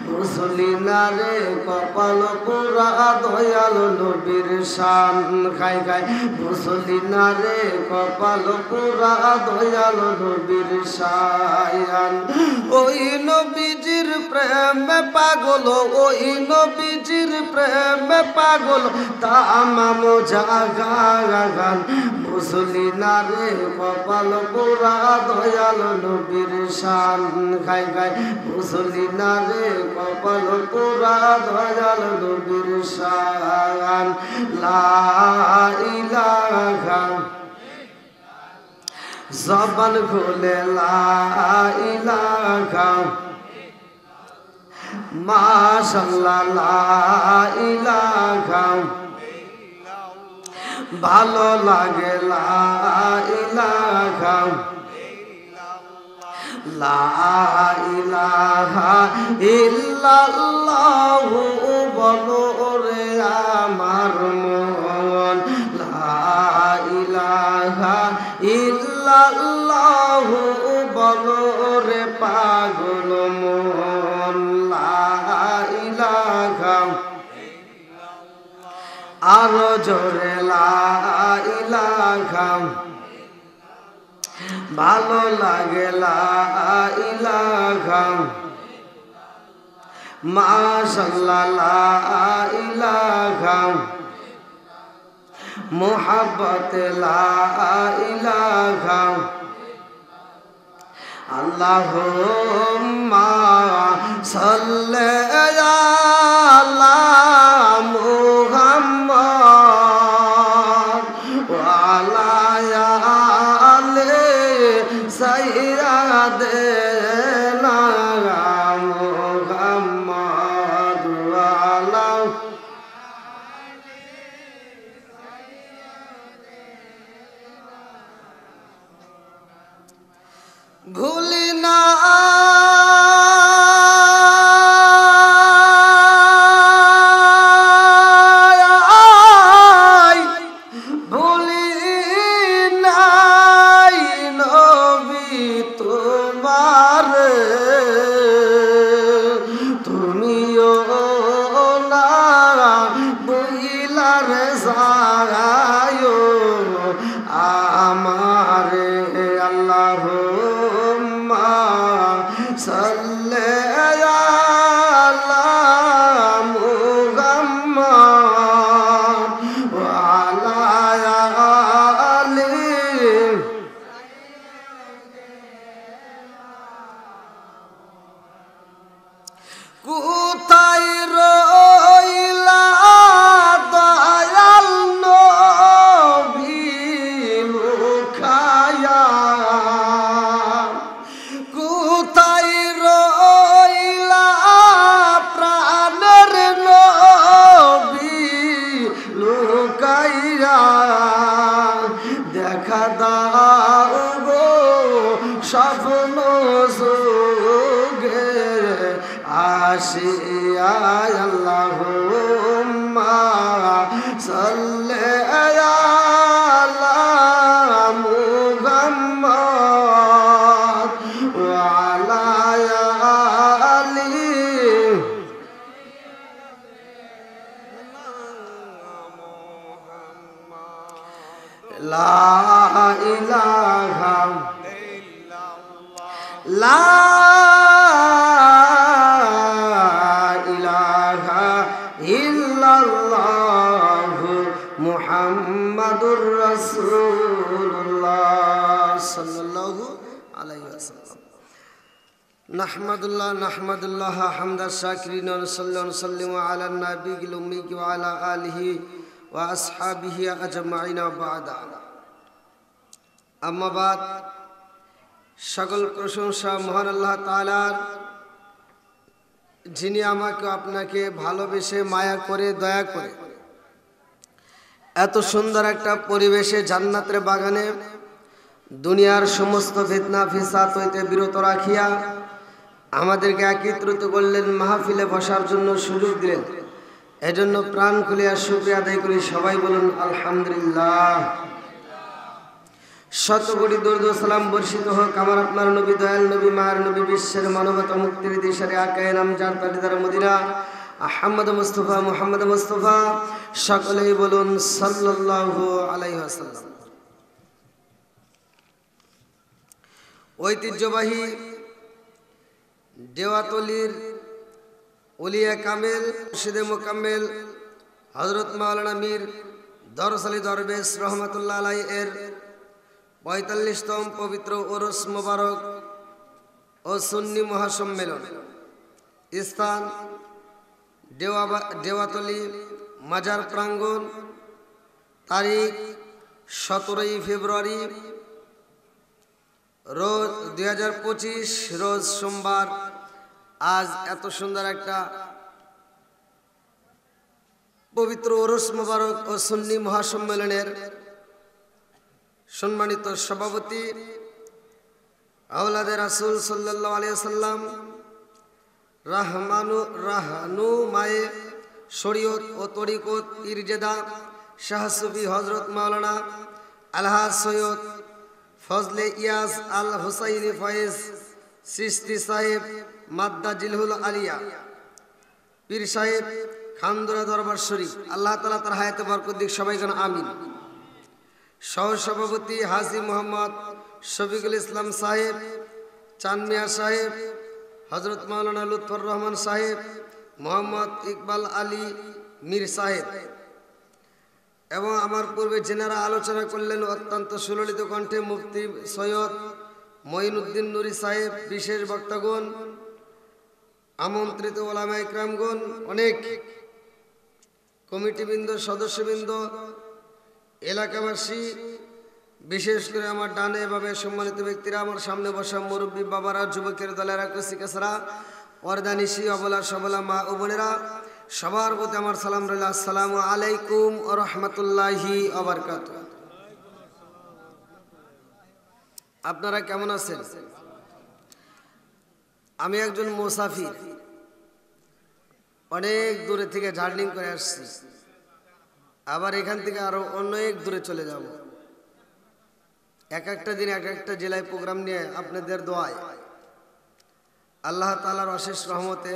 Speaker 1: মুসলিনা রে কপাল পুরা দয়াল নবীর শান খাই খাই মুসলিনা রে কপাল পুরা দয়াল নবীর শান। ওই নবীজির প্রেমে পাগল, ওই নবীজির প্রেমে পাগল তামাম জাগান মুসলিনা রে কপাল পুরা দয়াল নবীর শান খাই খাই মুসলিনা রে কপাল পুরা দয়াল নবীর শান। লা ইলাহা জবান খুলে লা ইলাহা মাশাআল্লাহ লা ইলাহা ভালো লাগে লা ইলাহা লা ইলাহা ইল্লাল্লাহু বলো রে আমার মন লা ইলাহা ইল্লাল্লাহু বলো রে পাগল মন লা ইলাহা আরো জোরে লা ইলাহা ভালো লাগে লা ইলাহা মাশাআল্লাহ লা ইলাহা মুহাব্বত লা ইলাহা আল্লাহুম্মা সাল্লি আলা মুহাম্মদ ওয়া আলা আলি সাইয়্যিদিনা মুহাম্মদ ওয়া আলা ভুলি না আসিয়ায় আল্লাহুম্মা সাল্লি আলা মুহাম্মাদ ওয়া আলা আলি লা ইলাহা লা ইলাহা ইল্লাল্লাহু মুহাম্মাদুর রাসূলুল্লাহ সাল্লাল্লাহু আলাইহি ওয়াসাল্লাম। নাহমাদুল্লাহ হামদা শাকিরিন ওয়া সাল্লাল্লাহু আলা নাবিয়িল উম্মি ওয়া আলা আলিহি ওয়া আসহাবিহি আজমাইন বা'দা। আম্মা বাদ, সকল প্রশংসা মহান আল্লাহ তাআলার, যিনি আমাকে আপনাকে ভালোবেসে মায়া করে দয়া করে এত সুন্দর একটা পরিবেশে জান্নাতের বাগানে দুনিয়ার সমস্ত ফিতনা ফিসাদ হইতে বিরত রাখিয়া আমাদেরকে একত্রিত করলেন, মাহফিলে বসার জন্য সুযোগ দিলেন। এজন্য প্রাণ খুলিয়া শুকরিয়া আদায় করি। সবাই বলুন আলহামদুলিল্লাহ। শত কোটি দরুদ ও সালাম বর্ষিত হোক আমার আপনার নবী, দয়াল নবী, মায়ের নবী, বিশ্বের মানবতা মুক্তির দিশারি আকায়ে নামজার তালিদার মদিনা আহমদ মুস্তফা মুহাম্মদ মুস্তফা, সকলেই বলুন সাল্লাল্লাহু আলাইহি ওয়াসাল্লাম। ঐতিহ্যবাহী দেওয়াতলির উলিয়া কামেল মুর্শিদে মোকাম্মেল হযরত মাওলানা মীর দরস আলী দরবেশ রহমাতুল্লাহ আলাইহি এর ৪৫তম পবিত্র ওরস মোবারক ও সুন্নি মহাসম্মেলন, স্থান দেওয়াতলি মাজার প্রাঙ্গণ, তারিখ ১৭ই ফেব্রুয়ারি রোজ ২০২৫ রোজ সোমবার। আজ এত সুন্দর একটা পবিত্র ওরস মোবারক ও সুন্নি মহাসম্মেলনের সম্মানিত সভাপতি আওলাদে রাসূল সাল্লাল্লাহু আলাইহি ওয়াসাল্লাম, রাহনুমায়ে শরীয়ত ও তরিকত পীরজাদা শাহ সুফি হযরত মাওলানা আলহাজ সৈয়দ ফজলে ইয়াস আল হুসাইনি ফয়েজ চিশতি সাহেব মাদ্দা জিলহুল আলিয়া পীর সাহেব খানদুরা দরবার শরীফ, আল্লাহ তাআলা তার হায়াতে বরকত দিক। সবাই যেন আমিন। সহসভাপতি হাজী মোহাম্মদ শফিকুল ইসলাম সাহেব, চানমিয়া সাহেব, হযরত মাওলানা লুৎফর রহমান সাহেব, মোহাম্মদ ইকবাল আলী মীর সাহেব এবং আমার পূর্বে যেনারা আলোচনা করলেন অত্যন্ত সুললিত কণ্ঠে মুফতি সৈয়দ মঈনুদ্দিন নুরি সাহেব, বিশেষ বক্তাগণ, আমন্ত্রিত ওলামা ইকরামগণ, অনেক কমিটিবৃন্দ, সদস্যবৃন্দ, এলাকাবাসী, বিশেষ করে আমার ডানে এভাবে সম্মানিত ব্যক্তিরা, আমার সামনে বসা মুরব্বী বাবারা, যুবকের দলেরা, কচিকাছারা, পর্দানিশী, অবলা সবলা মা ও বোনেরা, সবার প্রতি আমার সালাম রইল। আসসালামু আলাইকুম ওয়া রাহমাতুল্লাহি ওয়া বারাকাতুহু। আপনারা কেমন আছেন? আমি একজন মুসাফির, অনেক দূরে থেকে জার্নি করে আসছি, আবার এখান থেকে আরো অনেক দূরে চলে যাব। এক একটা দিন এক একটা জেলায় প্রোগ্রাম নিয়ে আপনাদের দোয়ায় আল্লাহ তাআলার অশেষ রহমতে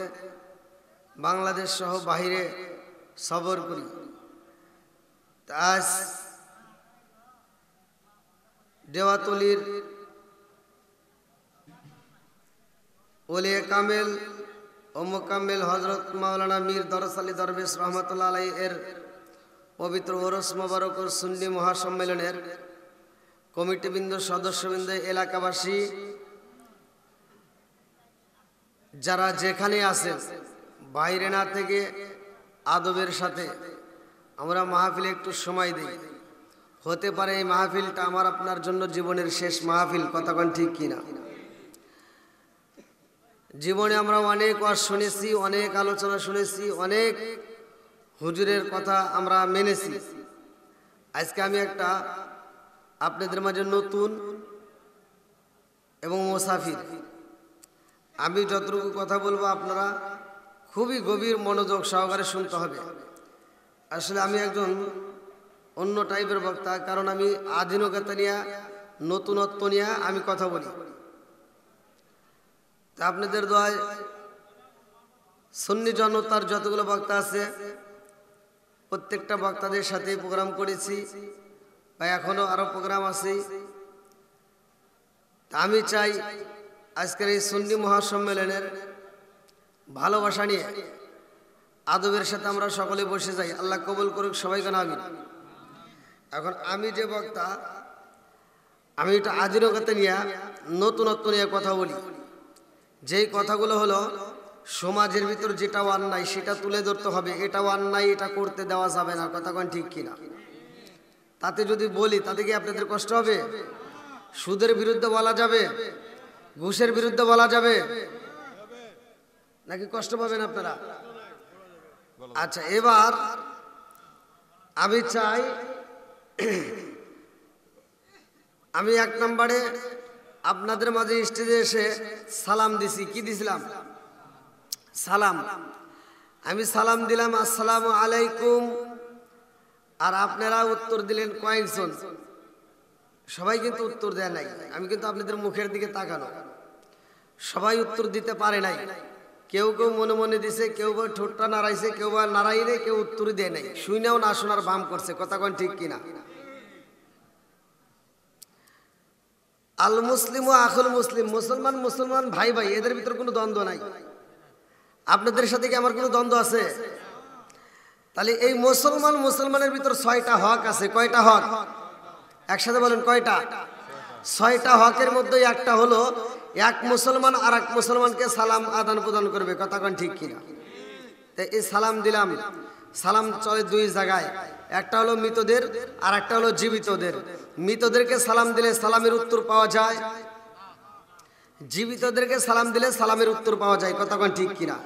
Speaker 1: বাংলাদেশ সহ বাহিরে সফর করি। আজ দেওয়াতলির ওলিয়ে কামেল ও মোকাম্মেল হযরত মাওলানা মীর দরস আলী দরবেশ রহমাতুল্লাহ আলাইহি এর পবিত্র ওরস মোবারক ও সুন্নি মহাসম্মেলনের কমিটিবৃন্দ, সদস্যবৃন্দ, এলাকাবাসী, যারা যেখানে আছেন, বাইরে না থেকে আদবের সাথে আমরা মাহফিলে একটু সময় দিই। হতে পারে এই মাহফিলটা আমার আপনার জন্য জীবনের শেষ মাহফিল, কথা কোন ঠিক কিনা? জীবনে আমরা অনেক ওয়াজ শুনেছি, অনেক আলোচনা শুনেছি, অনেক হুজুরের কথা আমরা মেনেছি। আজকে আমি একটা আপনাদের মাঝে নতুন এবং মুসাফির। আমি যতটুকু কথা বলবো আপনারা খুবই গভীর মনোযোগ সহকারে শুনতে হবে। আসলে আমি একজন অন্য টাইপের বক্তা, কারণ আমি আধুনিকতা নিয়ে, নতুনত্ব নিয়ে আমি কথা বলি। তা আপনাদের দোয়ায় সুন্নি জনতার যতগুলো বক্তা আছে প্রত্যেকটা বক্তাদের সাথে প্রোগ্রাম করেছি বা এখনো আরো প্রোগ্রাম আছে। আমি চাই আজকের এই সুন্নি মহাসম্মেলনের ভালোবাসা নিয়ে আদবের সাথে আমরা সকলে বসে যাই। আল্লাহ কবুল করুক সবাইকে আমিন। এখন আমি যে বক্তা, আমি এটা আধুনিকতা নিয়ে, নতুনত্ব নিয়ে কথা বলি। যেই কথাগুলো হলো সমাজের ভিতর যেটা অন্যায় সেটা তুলে ধরতে হবে। এটা অন্যায়, এটা করতে দেওয়া যাবে না। কথা কোন ঠিক কিনা? তাতে যদি বলি তাতে কি আপনাদের কষ্ট হবে? সুদের বিরুদ্ধে বলা যাবে, ঘুষের বিরুদ্ধে বলা যাবে নাকি কষ্ট পাবেন আপনারা? আচ্ছা, এবার আমি চাই, আমি এক নম্বরে আপনাদের মাঝে স্টেজে এসে সালাম দিছি। কি দিছিলাম? সালাম। আমি সালাম দিলাম আসসালামু আলাইকুম, আর আপনারা উত্তর দিলেন কয়েকজন। সবাই কিন্তু উত্তর দেয় নাই। আমি কিন্তু আপনাদের মুখের দিকে তাকানো, সবাই উত্তর দিতে পারে নাই। কেউ কেউ মনে মনে দিছে, কেউ বা ঠোঁটটা নাড়াইছে, কেউ বা নাড়াই নেই, কেউ উত্তরই দেয় নাই। শুনেও না শোনার ভাম করছে। কথা কোন ঠিক কিনা? আল মুসলিম ও আখুল মুসলিম, মুসলমান মুসলমান ভাই ভাই, এদের ভিতর কোনো দ্বন্দ্ব নাই। আপনাদের সাথে কি আমার কোনো দ্বন্দ্ব আছে? তাহলে এই মুসলমান মুসলমানের ভিতর 6টা হক আছে। কয়টা হক? একসাথে বলেন কয়টা? 6টা হকের মধ্যে একটা হলো এক মুসলমান আর এক মুসলমানকে সালাম আদান প্রদান করবে। কথা কোন ঠিক কিনা? এই সালাম দিলাম, সালাম চলে দুই জায়গায়, একটা হলো মৃতদের আর একটা হলো জীবিতদের। মৃতদেরকে সালাম দিলে সালামের উত্তর পাওয়া যায়, জীবিতদেরকে সালাম দিলে সালামের উত্তর পাওয়া যায়। কথা কোন ঠিক কিনা?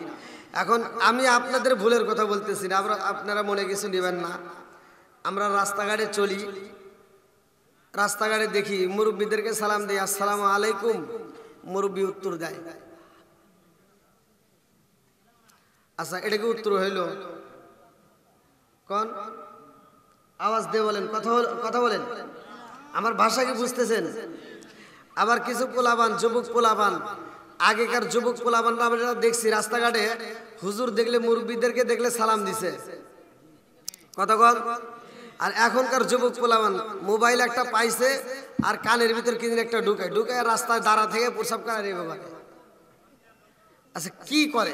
Speaker 1: এখন আমি আপনাদের ভুলের কথা বলতেছি না, আপনারা মনে কিছু নেবেন না। আমরা রাস্তাঘাটে চলি, রাস্তাঘাটে দেখি মুরব্বীদেরকে সালাম দিই, আসসালামু আলাইকুম, মুরব্বী উত্তর দেয়। আচ্ছা, এটা কি উত্তর হইল? কোন আওয়াজ দিয়ে বলেন, কথা বলেন। আমার ভাষা কি বুঝতেছেন? আবার কিছু পোলাবান, যুবক পোলাবান, আগেকার যুবক পোলাবান আমরা দেখছি রাস্তাঘাটে হুজুর দেখলে, মুরব্বীদেরকে দেখলে সালাম দিছে। কথা বল। আর এখনকার যুবক পোলাবান মোবাইল একটা পাইছে আর কানের ভিতর কিনে একটা ঢুকায় রাস্তায় দাঁড়া থেকে প্রসাব করার এই ব্যাপারে। আচ্ছা, কি করে?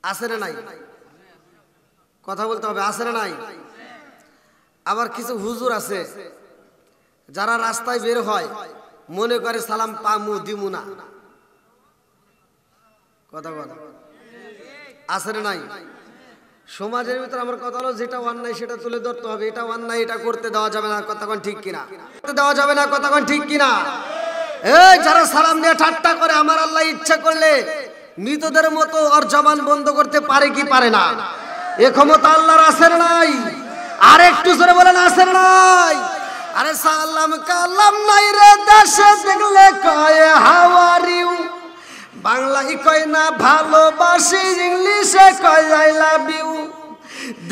Speaker 1: আছে না নাই? কথা বলতে হবে, আছে না নাই? আবার কিছু হুজুর আছে যারা রাস্তায় বের হয় মনে করে সালাম পামু দিমু না। কথা বল, আছে না নাই? সমাজের ভিতরে আমার কথা হলো যেটা অন্যায় সেটা তুলে ধরতে হবে। এটা অন্যায়, এটা করতে দেওয়া যাবে না। কথা কোন ঠিক কিনা? করতে দেওয়া যাবে না। কথা কোন ঠিক কিনা? এই যারা সালাম দিয়ে ঠাট্টা করে, আমার আল্লাহ ইচ্ছা করলে মৃতদের মতো ওর জবান বন্ধ করতে পারে কি পারে না? এ ক্ষমতা আল্লাহর আছে না নাই? আর একটু জোরে বলেন, আছে না নাই? আরে সালাম কালাম নাই রে দেশে দেখলে কয় হাউ আর ইউ, বাংলায় কয় না ভালোবাসি, ইংলিশে কয় আই লাভ ইউ।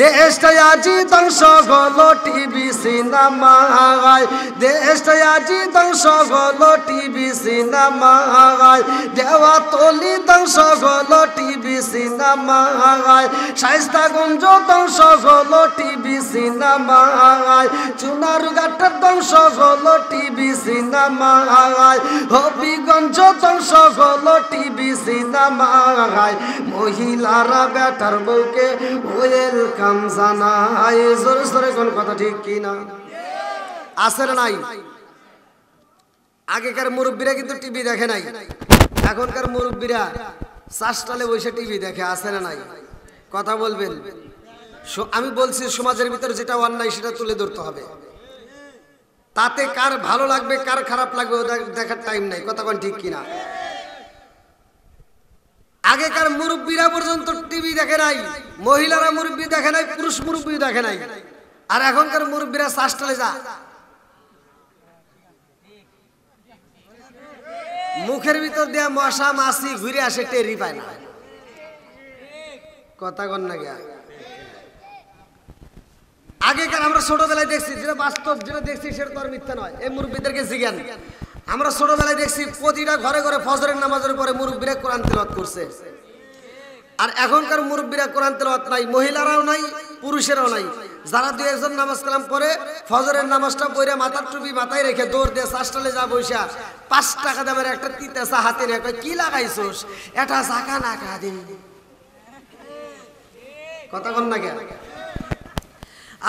Speaker 1: দেশটা আজি ধ্বংস হলো টিভি সিনেমায়, দেশটা আজি ধ্বংস হলো টিভি সিনেমায়, দেওয়া তলি ধ্বংস হলো টিভি সিনেমায়, শায়েস্তাগঞ্জ ধ্বংস হলো টিভি সিনেমায়, চুনারঘাট ধ্বংস হলো টিভি সিনেমায়, হবিগঞ্জ ধ্বংস হলো টিভি সিনেমায়। মহিলারা বেটার বউকে ওয়েলকাম জানায়। জোরে জোরে কোন কথা ঠিক কিনা? আছে না নাই? আগেকার মুরব্বীরা কিন্তু টিভি দেখে নাই, এখনকার মুরব্বীরা চাষটালে বসে টিভি দেখে। আছে না নাই? কথা বলবেন। আমি বলছি সমাজের ভিতরে যেটা অন্যায় সেটা তুলে ধরতে হবে। তাতে কার ভালো লাগবে কার খারাপ লাগবে দেখার টাইম নাই। কথা কোন ঠিক কিনা? আগেকার মুরব্বীরা পর্যন্ত টিভি দেখে নাই, মহিলারা মুরব্বী দেখে নাই, পুরুষ মুরব্বী দেখে নাই। আর এখনকার মুরব্বীরা চাষটালে যা মুখের ভিতর দেয়া মশা মাছি ঘুরে আসে, টেরি পায় না। কথা কন না গিয়া আগেকার আমরা ছোটবেলায় দেখছি, যেটা বাস্তব যেটা দেখছি সেটা তো আর মিথ্যা নয়। এই মুরব্বীদেরকে জিজ্ঞান, আমরা ছোটবেলায় দেখছি প্রতিটা ঘরে ঘরে ফজরের নামাজের পরে মুরব্বীরা কোরআন তেলাওয়াত করছে। আর এখনকার মুরব্বীরা কোরআন তেলাওয়াত নাই, মহিলারাও নাই, পুরুষেরাও নাই। যারা দুই একজন নামাজ কালাম পরে ফজরের নামাজটা পড়ে মাথার টুপি মাথায় রেখে দৌড় দিয়ে চাষটালে যা বৈশা 5 টাকা দামের একটা তিতা চা হাতে নিয়ে কয় কি লাগাইছোস, এটা জাকা না কা দিন। কথা কন না কে?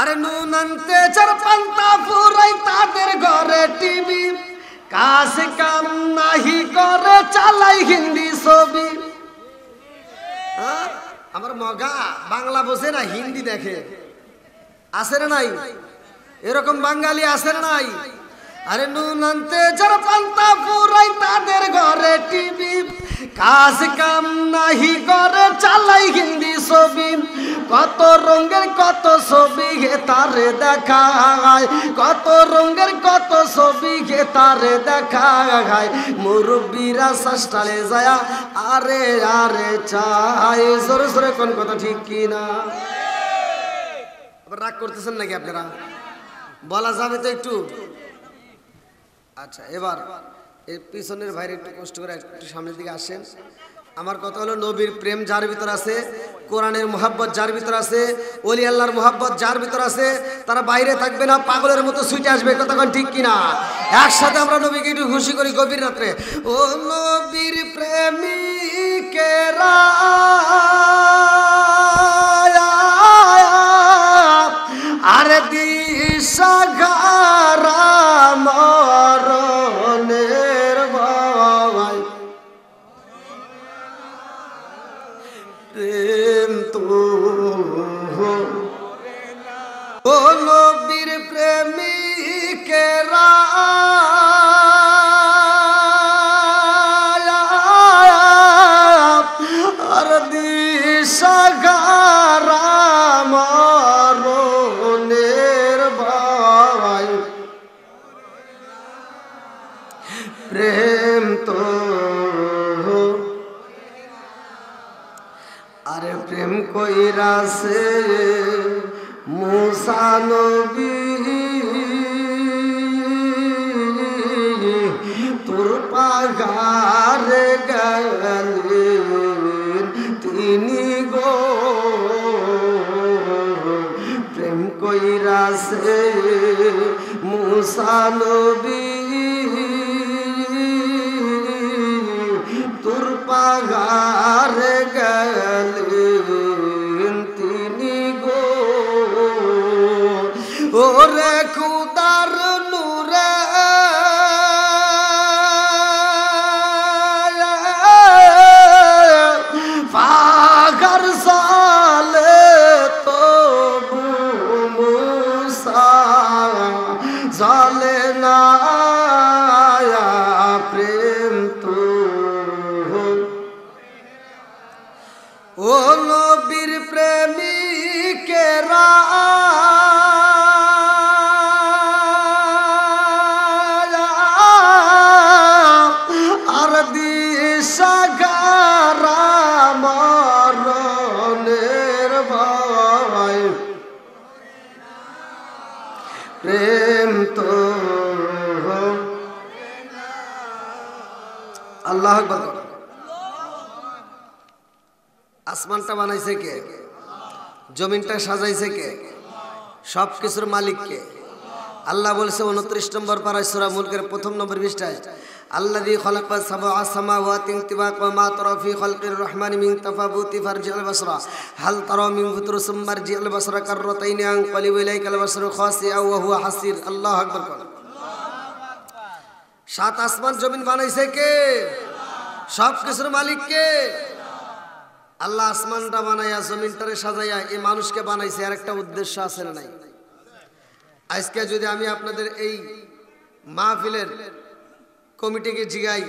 Speaker 1: আরে নুন আনতে চার পান্তা ফুরাই তাদের ঘরে টিভি, কাজ কাম নাহি করে চালাই হিন্দি ছবি। আমার মগা বাংলা বোঝে না, হিন্দি দেখে। আছে না নাই এরকম বাঙালি? আছে না নাই? আরে নুন আনতে যারা পান্তা ফুরাই তাদের ঘরে টিভি, কাজ কাম নাহি করে চালাই হিন্দি ছবি। কত রঙের কত ছবি গে তারে দেখায়, কত রঙের কত ছবি গে তারে দেখায়। মুরব্বীরা শাস্তালে যায় আরে আরে চাই। জোরে জোরে কোন কথা ঠিক কি না? রাগ করতেছেন নাকি আপনারা? বলা যাবে তো একটু? আচ্ছা, এবার এই পিছনের ভাইরে একটু কষ্ট করে একটু সামনের দিকে আসেন। আমার কথা হলো, নবীর প্রেম যার ভিতর আছে, কোরআনের মোহাব্বত যার ভিতর আছে, ওলি আল্লাহর মোহাব্বত যার ভিতর আছে, তারা বাইরে থাকবে না, পাগলের মতো ছুটে আসবে। কতক্ষণ ঠিক কিনা? একসাথে আমরা নবীকে একটু খুশি করি গভীর রাত্রে। ও নবীর প্রেমিকেরা আরে দিশাহারা মরণের ভয়, প্রেম তো ও নবীর প্রেমিকেরা আর দিশাহারা মরণের ভয়, প্রেম তো আরে প্রেম কইরাছে মুসা নবী, তোর পাগারে গেলেন তিনি গো। প্রেম কইরাছে মুসা নবী, তোর পাগারে গেলেন তিনি গো। ওরে খুদার নূরে পাগার সালে তো মুসা জালে না প্রেম তো। ও নবীর প্রেমিকেরা আর দিশাহারা মরণের ভয়, প্রেম তো। আল্লাহু আকবার। আসমানটা বানাইছে কে? জমিনটা সাজাইছে কে? সব কিছুর মালিক কে? আল্লাহ বলছে 29 নম্বর পারা সূরা মুলকের 1 নম্বর পৃষ্ঠায়, আল্লাযী খালাকা সাবআ সামাওয়াতিন তিবাকা মা তারা ফি খালকির রহমানি মিন তাফাবুতি ফারজিল বাসরা হাল তারা মিন ফুতুর সুম্মার জিল বাসরা কাররাতাইনি আনকালিবু ইলাইকাল বাসরু খাসিআ ওয়া হুয়া হাসির। আল্লাহু আকবার। 7 আসমান জমিন বানাইছে কে? সব কিছুর মালিক কে? আল্লাহ আসমানটা বানাইয়া জমিনটারে সাজাইয়া এই মানুষকে বানাইছে, আর একটা উদ্দেশ্য আছে না নাই? আজকে যদি আমি আপনাদের এই মাহফিলের কমিটিকে জিগাই,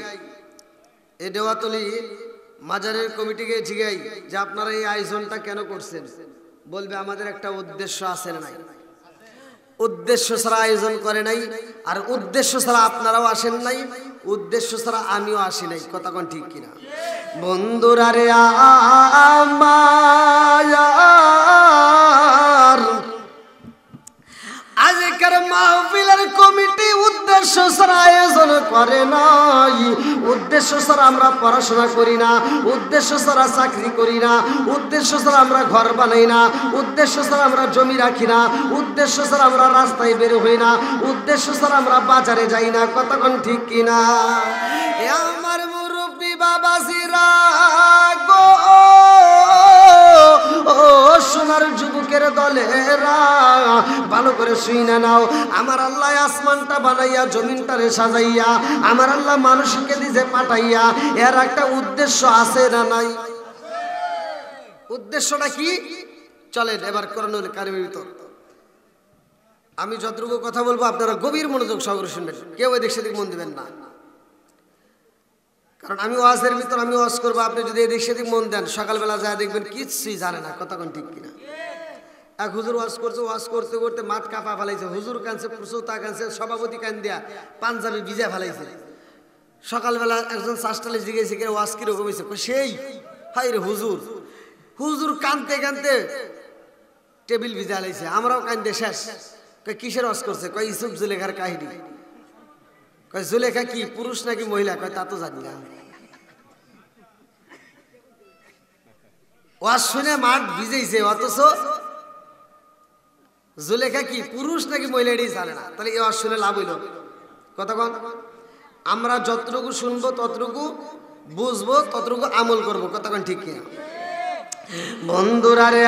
Speaker 1: এই দেওয়াতলি মাজারের কমিটিকে জিগাই যে আপনারা এই আয়োজনটা কেন করছেন, বলবে আমাদের একটা উদ্দেশ্য আছে না নাই? উদ্দেশ্য ছাড়া আয়োজন করে নাই, আর উদ্দেশ্য ছাড়া আপনারাও আসেন নাই, উদ্দেশ্য ছাড়া আমিও আসি নাই। কথা কোন ঠিক কিনা? বন্ধুরা রে আমার, আজকের মাহফিলের কমিটি উদ্দেশ্য ছাড়া আয়োজন করে নাই। উদ্দেশ্য ছাড়া আমরা পড়াশোনা করি না, উদ্দেশ্য ছাড়া চাকরি করি না, উদ্দেশ্য ছাড়া আমরা ঘর বানাই না, উদ্দেশ্য ছাড়া আমরা জমি রাখি না, উদ্দেশ্য ছাড়া আমরা রাস্তায় বের হই না, উদ্দেশ্য ছাড়া আমরা বাজারে যাই না। কতক্ষণ ঠিক কিনা? এ আমার মুরব্বী বাবাজিরা গো, ও সোনার যুবকের দলেরা, ভালো করে শুইনা নাও। আমার আল্লাহ আসমানটা বানাইয়া জমিনটারে সাজাইয়া, আমার আল্লাহ মানুষকে দিতে পাঠাইয়া, এর একটা উদ্দেশ্য আছে না নাই? উদ্দেশ্যটা কি? চলেন এবার কোরআনুল কারীমের ভিতর আমি যতটুকু কথা বলবো আপনারা গভীর মনোযোগ সহকারে শুনবেন, কেউ এদিক সেদিক মন দিবেন না। কারণ আমি ওয়াজের ভিতর আমি ওয়াজ করবো, আপনি যদি এদিক সেদিক মন দেন সকালবেলা যায় দেখবেন কিচ্ছুই জানে না। কতক্ষণ ঠিক কিনা? এক হুজুর ওয়াজ করছে, ওয়াজ করতে করতে মাঠ কাঁপা ফেলাইছে, হুজুর কানছে, প্রসূতা কানছে, সভাপতি কান দিয়া পাঞ্জাবি ভিজা ফেলাইছে। সকালবেলা একজন চাষটালে জিজ্ঞেসে কে ওয়াজ কিরকম হয়েছে, সেই হাই রে হুজুর। হুজুর কানতে কানতে টেবিল ভিজা লাইছে, আমরাও কানতে শেষ। কিসের ওয়াজ করছে? কয় ইউসুফ জুলেখার কাহিনী। কয় জুলেখা কি পুরুষ নাকি মহিলা? কয় তা তো জানি না। ওয়াজ শুনে মাঠ ভিজেছে, অথচ জুলেখা কি পুরুষ নাকি মহিলা এটাই জানে না। তাহলে এই ওয়াজ শুনে লাভ হইল? কতক্ষণ? আমরা যতটুকু শুনবো ততটুকু বুঝবো, ততটুকু আমল করবো। কতক্ষণ ঠিক কিনা? বন্ধুরা রে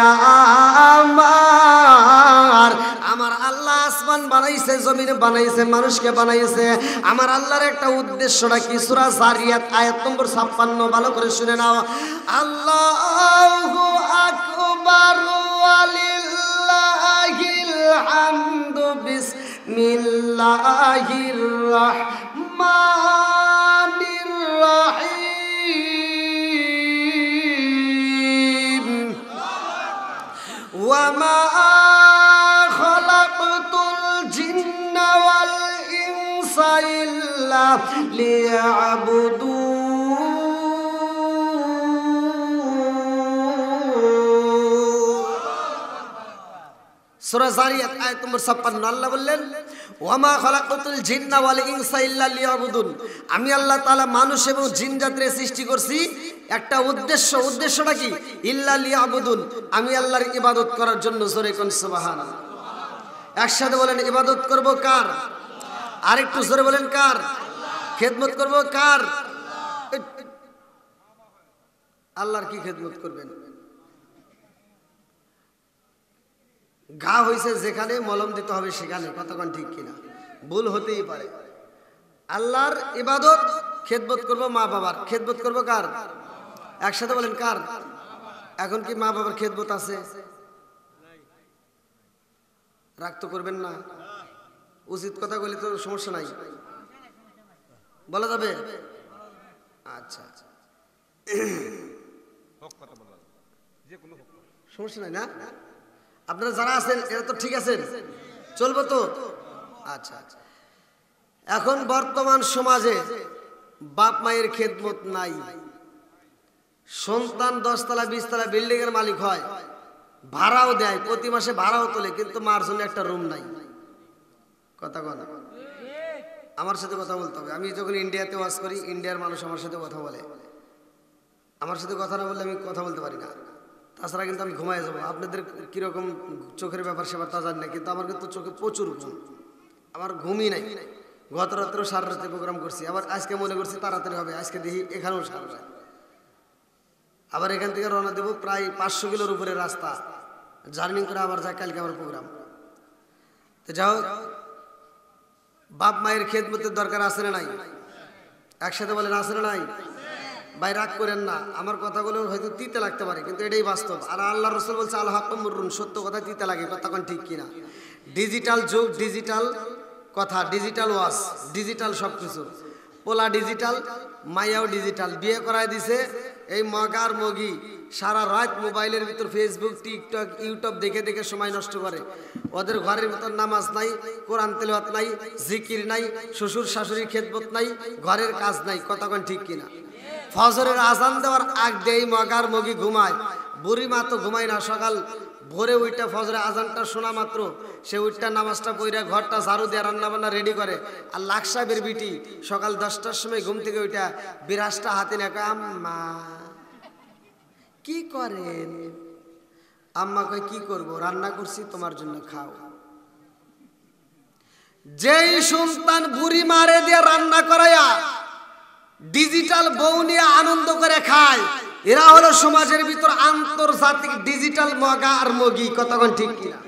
Speaker 1: আমার, আমার আল্লাহ আসমান বানাইছে, জমিন বানাইছে, মানুষকে বানাইছে। আমার আল্লাহর একটা উদ্দেশ্যটা কি? সূরা জারিয়াত আয়াত নম্বর 56 ভালো করে শুনে নাও। আল্লাহু আকবার ওয়ালিল্লাহিল হামদু বিসমিল্লাহির রাহমানির রাহিম। ওয়ামা খালাকতুল জিন্না ওয়াল ইনসা ইল্লা লিয়াবুদুন। সূরা জারিয়াত আয়াত নম্বর 56 আল্লাহ বললেন, ওয়ামা খালাকতুল জিন্না ওয়াল ইনসা ইল্লা লিয়াবুদুন। আমি আল্লাহ তাআলা মানুষ এবং জিন জাতির সৃষ্টি করছি একটা উদ্দেশ্য। উদ্দেশ্যটা কি? ইল্লা লিয়াবুদুন, আমি আল্লাহর ইবাদত করার জন্য। জোরে কোন সুবহানাল্লাহ। একসাথে বলেন, ইবাদত করব কার? আরেকটু জোরে বলেন, কার? খেদমত করব কার? আল্লাহর কি খেদমত করবেন? ঘা হয়েছে যেখানে মলম দিতে হবে সেখানে। কতক্ষণ ঠিক কিনা? ভুল হতেই পারে। আল্লাহর ইবাদত, খেদমত করব মা বাবার। খেদমত করব কার? একসাথে বলেন, কার? এখন কি মা বাবার খেদমত আছে? রাগ তো করবেন না, উচিত কথা বলি তো সমস্যা নাই, বলা যাবে? আচ্ছা সমস্যা নাই না? আপনারা যারা আছেন এরা তো ঠিক আছেন, চলবো তো? আচ্ছা আচ্ছা। এখন বর্তমান সমাজে বাপ মায়ের খেদমত নাই। সন্তান 10 তলা 20 তলা বিল্ডিং এর মালিক হয়, ভাড়াও দেয়, প্রতি মাসে ভাড়াও তোলে, কিন্তু মার জন্য একটা রুম নাই। কথা বলা, আমার সাথে কথা বলতে হবে। আমি যখন ইন্ডিয়াতে ওয়াজ করি, ইন্ডিয়ার মানুষ আমার সাথে কথা বলে। আমার সাথে কথা না বললে আমি কথা বলতে পারি না। তাছাড়া কিন্তু আমি ঘুমায় যাবো। আপনাদের কীরকম চোখের ব্যাপার সেবার তা জানি না, কিন্তু আমার কিন্তু চোখে প্রচুর ঘুম, আমার ঘুমই নাই। গত রাত্রেও সারা রাত্রে প্রোগ্রাম করছি, আবার আজকে মনে করছি তাড়াতাড়ি হবে, আজকে দেখি এখানেও সারা রাত। আবার এখান থেকে রওনা দেবো, প্রায় 500 কিলোর উপরে রাস্তা জার্নি করে আবার যায় কালকে আমার প্রোগ্রাম। তো যাও, বাপ মায়ের খেদমতের দরকার আছে না নাই? একসাথে বলেন, আছে না নাই? ভাই রাগ করেন না, আমার কথাগুলো হয়তো তিতে লাগতে পারে, কিন্তু এটাই বাস্তব। আর আল্লাহ রাসূল বলছে, আল হাক্কু মুররুন, সত্য কথা তিতে লাগে। তখন ঠিক কিনা? ডিজিটাল যুগ, ডিজিটাল কথা, ডিজিটাল ওয়াজ, ডিজিটাল সব কিছু। পোলা ডিজিটাল, মাইয়াও ডিজিটাল। বিয়ে করায় দিছে এই মগার মগি, সারা রাত মোবাইলের ভিতর ফেসবুক, টিকটক, ইউটিউব দেখে দেখে সময় নষ্ট করে। ওদের ঘরের ভিতর নামাজ নাই, কোরআন তেলাওয়াত নাই, জিকির নাই, শ্বশুর শাশুড়ির খেদমত নাই, ঘরের কাজ নাই। কতক্ষণ ঠিক কিনা? ফজরের আজান দেওয়ার আগ দিয়েই মগার মগি ঘুমায়। বুড়ি মা তো ঘুমায় না, সকাল ভোরে উইটা ফজরের আজানটা শোনা মাত্র সে উইটা নামাজটা পইরা ঘরটা ঝাড়ু দিয়ে রান্না বান্না রেডি করে। আর লাখ সাহেবের বিটি সকাল 10টার সময় ঘুম থেকে উইটা বিরাজটা হাতে নিয়ে কয়, আম্মা কি করেন? আম্মা কয়, কি করব, রান্না করছি তোমার জন্য, খাও। যেই সন্তান বুড়ি মারে দিয়ে রান্না করাইয়া ডিজিটাল বউ নিয়ে আনন্দ করে খায়, এরা হলো সমাজের ভিতর আন্তর্জাতিক ডিজিটাল মগা আর মগি। কতক্ষণ ঠিক কিনা?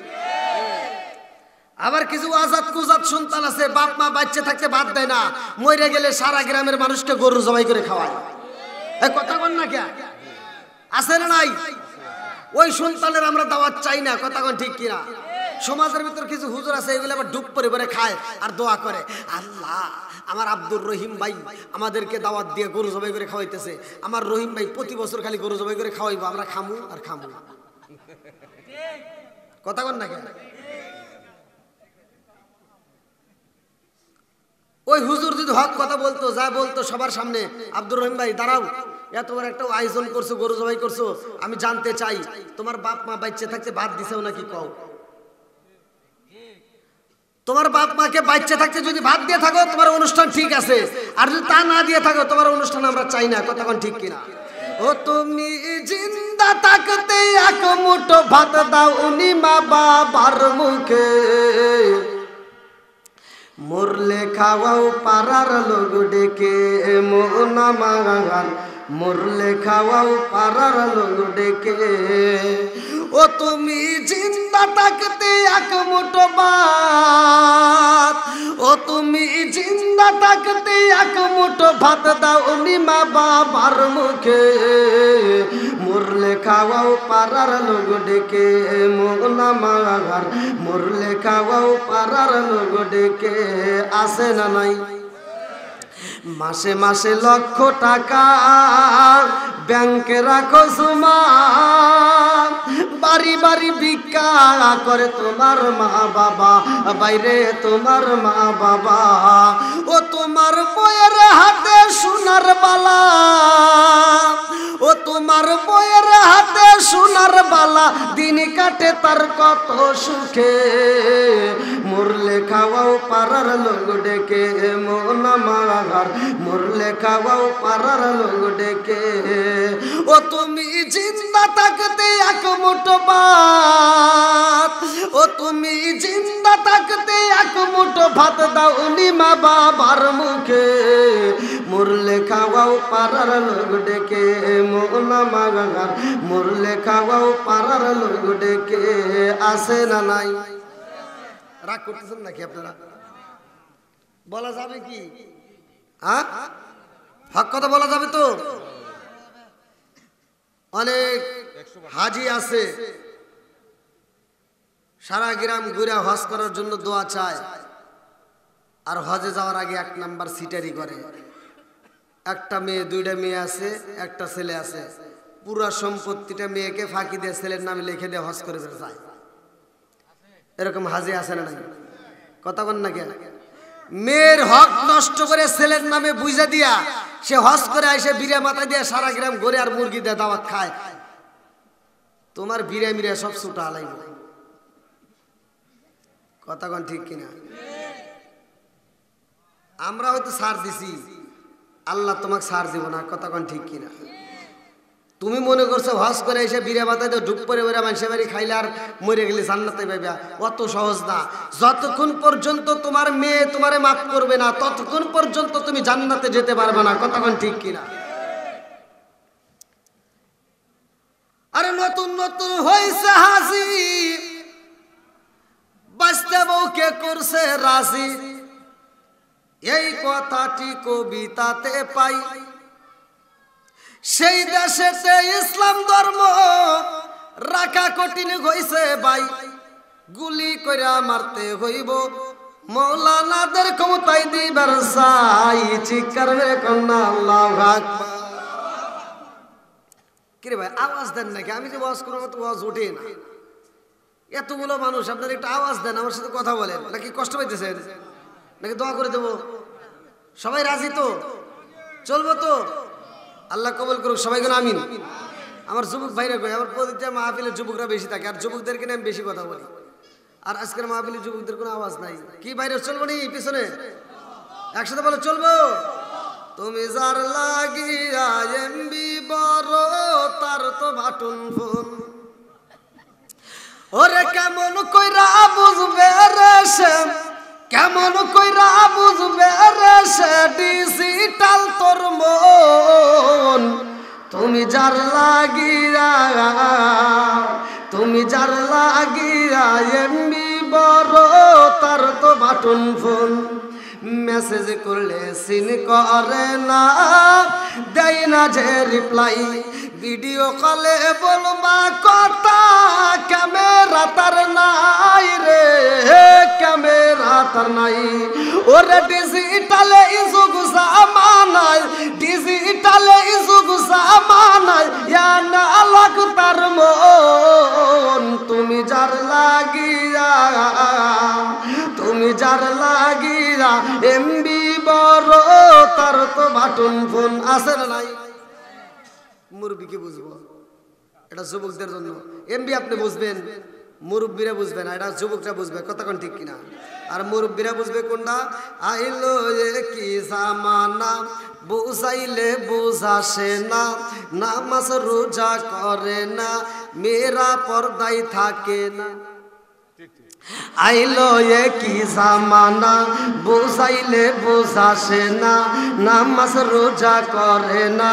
Speaker 1: আবার কিছু আজাদ কুজাত সন্তান আছে, বাপ মা বাচ্চা থাকতে বাদ দেয় না, মরে গেলে সারা গ্রামের মানুষকে গরু জবাই করে খাওয়ায়। কতক্ষণ না কে আছে না নাই? ওই সন্তানের আমরা দাওয়াত চাই না। কতক্ষণ ঠিক কিনা? সমাজের ভিতর কিছু হুজুর আছে, এগুলো আবার ডুব করে করে খায় আর দোয়া করে, আল্লাহ আমার আব্দুর রহিম ভাই আমাদেরকে দাওয়াত দিয়ে গরু জবাই করে খাওয়াইতেছে, আমার রহিম ভাই প্রতি বছর খালি গরু জবাই করে খাওয়াইবো, আমরা খামু আর খামু। কথা কন না কেন? ওই হুজুর যদি হক কথা বলতো, যা বলতো সবার সামনে, আব্দুর রহিম ভাই দাঁড়াও, এত বড় একটা আয়োজন করছো, গরু জবাই করছো, আমি জানতে চাই তোমার বাপ মা বাচ্চা থাকতে ভাত দিছেও নাকি, কও। তোমার বাপ মাকে বাচ্চা থাকতে যদি ভাত দিয়ে থাকো তোমার অনুষ্ঠান ঠিক আছে, আর যদি তা না দিয়ে থাকো তোমার অনুষ্ঠান আমরা চাই না। কতক্ষণ ঠিক কিনা? ও তুমি জিন্দা থাকতে এক মুঠো ভাত দাও উনি মা বাবার মুখে, মরলে খাওয়াও পাড়ার লোক ডেকে, মোনা মাগান মরলে খাওয়াও পাড়ার লোক ডেকে। ও তুমি জিন্দা থাকতে এক মুঠো ভাত, ও তুমি জিন্দা থাকতে এক মুঠো ভাত দাও উনি মা বাবার মুখে, মরলে খাওয়াও পাড়ার লোক ডেকে, মোনা মাগান মরলে খাওয়াও পাড়ার লোক ডেকে। আছে না নাই? মাসে মাসে লক্ষ টাকা ব্যাংকে রাখো জমা, বাড়ি বাড়ি ভিক্ষা করে তোমার মা বাবা, বাইরে তোমার মা বাবা। ও তোমার বইয়ের হাতে সোনার বালা, ও তোমার বইয়ের হাতে সোনার বালা, দিন কাটে তার কত সুখে, মরলে খাওয়াও পাড়ার লোক ডেকে, মোনা মাগার মরলে খাওয়াও পাড়ার লোক ডেকে। ও তুমি জিন্দা থাকতে এক মুঠো ভাত, ও তুমি জিন্দা থাকতে এক মুঠো ভাত দাও উনি মা বাবার মুখে, মরলে খাওয়াও পাড়ার লোক ডেকে, মোনা মাগার মরলে খাওয়াও পাড়ার লোক ডেকে। আছে না নাই? রাগ করতেছেন নাকি আপনারা? বলা যাবে কি? হক কথা বলা যাবে তো? অনেক হাজি আছে সারা গ্রাম ঘুরে হজ করার জন্য দোয়া চায়, আর হজে যাওয়ার আগে এক নাম্বার সিটারি করে। একটা মেয়ে, দুইটা মেয়ে আছে, একটা ছেলে আছে, পুরা সম্পত্তিটা মেয়েকে ফাঁকি দিয়ে ছেলের নামে লিখে দিয়ে হজ করে যায়। এরকম হাজি আছে না নাই? কথা বল না কেন? মেয়ের হক নষ্ট করে ছেলের নামে বুঝা দিয়া সে হজ করে এসে বিড়া মাথা দিয়ে সারা গ্রাম ঘুরে আর মুরগি দিয়ে দাওয়াত খায়। তোমার বিড়া মিরা সব ছুটা আলাইব। কথা কন ঠিক কিনা? আমরা হয়তো ছাড় দিছি, আল্লাহ তোমাকে ছাড় দিব না। কথা কন ঠিক কিনা? তুমি মনে করছো হজ করে এসে বিড়া মাথায় দিয়ে ঢুক পরে ওরা মানুষের বাড়ি খাইলে আর মরে গেলে জান্নাতে পাইবা, অত সহজ না। যতক্ষণ পর্যন্ত তোমার মেয়ে তোমারে মাফ করবে না ততক্ষণ পর্যন্ত তুমি জান্নাতে যেতে পারবে না। কতক্ষণ ঠিক কিনা? আরে নতুন নতুন হয়েছে হাসি, বাঁচতে বউকে করছে রাজি, এই কথাটি কবিতাতে পাই। সেই দেশেতে ইসলাম ধর্ম রাখা কঠিন হইছে ভাই, গুলি কইরা মারতে হইব মৌলানাদের ক্ষমতায় দিবার চাই। চিৎকার মেরে কন্যা আল্লাহু আকবার। কিরে ভাই আওয়াজ দেন নাকি? আমি যে ওয়াজ করবো তো ওয়াজ ওঠে না। এতগুলো মানুষ আপনার একটু আওয়াজ দেন, আমার সাথে কথা বলেন। নাকি কষ্ট পাইতেছেন? নাকি দোয়া করে দেবো? সবাই রাজি তো? চলবো তো? আল্লাহ কবুল করুক, সবাই কোন আমিন। আমার যুবক ভাইরা কই, আমার প্রতিটা মাহফিলে যুবকরা বেশি থাকে, আর যুবকদেরকে নিয়ে আমি বেশি কথা বলি। আর আজকের মাহফিলে যুবকদের কোনো আওয়াজ নাই। কি বাইরে চলবো নি পিছনে? একসাথে বলো চলবো। তুমি যার লাগিয়া এমবি বড়, তার তো বাটন ফোন। ওরে কেমন কইরা বুঝবে রে সে, কেমন কইরা বুঝবে রে সে ডিজিটাল তোর মন। তুমি যার লাগিয়া, তুমি যার লাগিয়া এমবি বড়, তার তো বাটন ফোন। মেসেজ করলে সিন করে না, দেয় না যে রিপ্লাই। ভিডিও কলে বলবা কথা, ক্যামেরা তার নাই রে, ক্যামেরা তার নাই। ওরে ডিজিটালে যুগ জামানায়, ডিজিটালে যুগ জামানায় না লাগ তার মন। তুমি যার লাগিয়া, তুমি যার লাগিয়া এমবি বড়, তার তো বাটন ফোন। আছে না নাই? মুরব্বীকে বুঝবো, এটা যুবকদের জন্য। এমবি আপনি বুঝবেন, মুরব্বীরা বুঝবে না, এটা যুবকরা বুঝবে। কথা কোন ঠিক কিনা? আর মুরব্বীরা বুঝবে কোনটা? আইলো কি জামানা, বুঝাইলে বুঝাসে না, নামাজ রোজা করে না, মেয়েরা পর্দায় থাকে না। আইলো কি জামানা, বুঝাইলে বুঝাসে না, নামাজ রোজা করে না,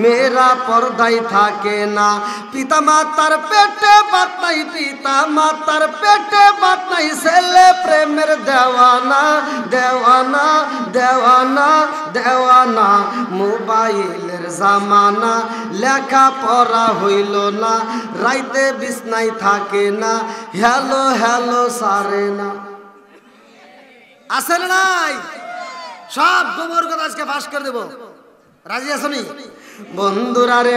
Speaker 1: মেয়েরা পর্দায় থাকে না। পিতা মাতার পেটে ভাত নাই, পিতা মাতার পেটে ভাত নাই, ছেলে প্রেমের দেওয়ানা, দেওয়ানা, দেওয়ানা, দেওয়ানা। মোবাইলের জামানা, লেখা পড়া হইল না, রাইতে বিছনায় থাকে না, হ্যালো হ্যালো সারে না। আছে না নাই? সব গোবর কথা আজকে ফাঁস করে দেব। রাজি আছনি বন্ধুরা রে?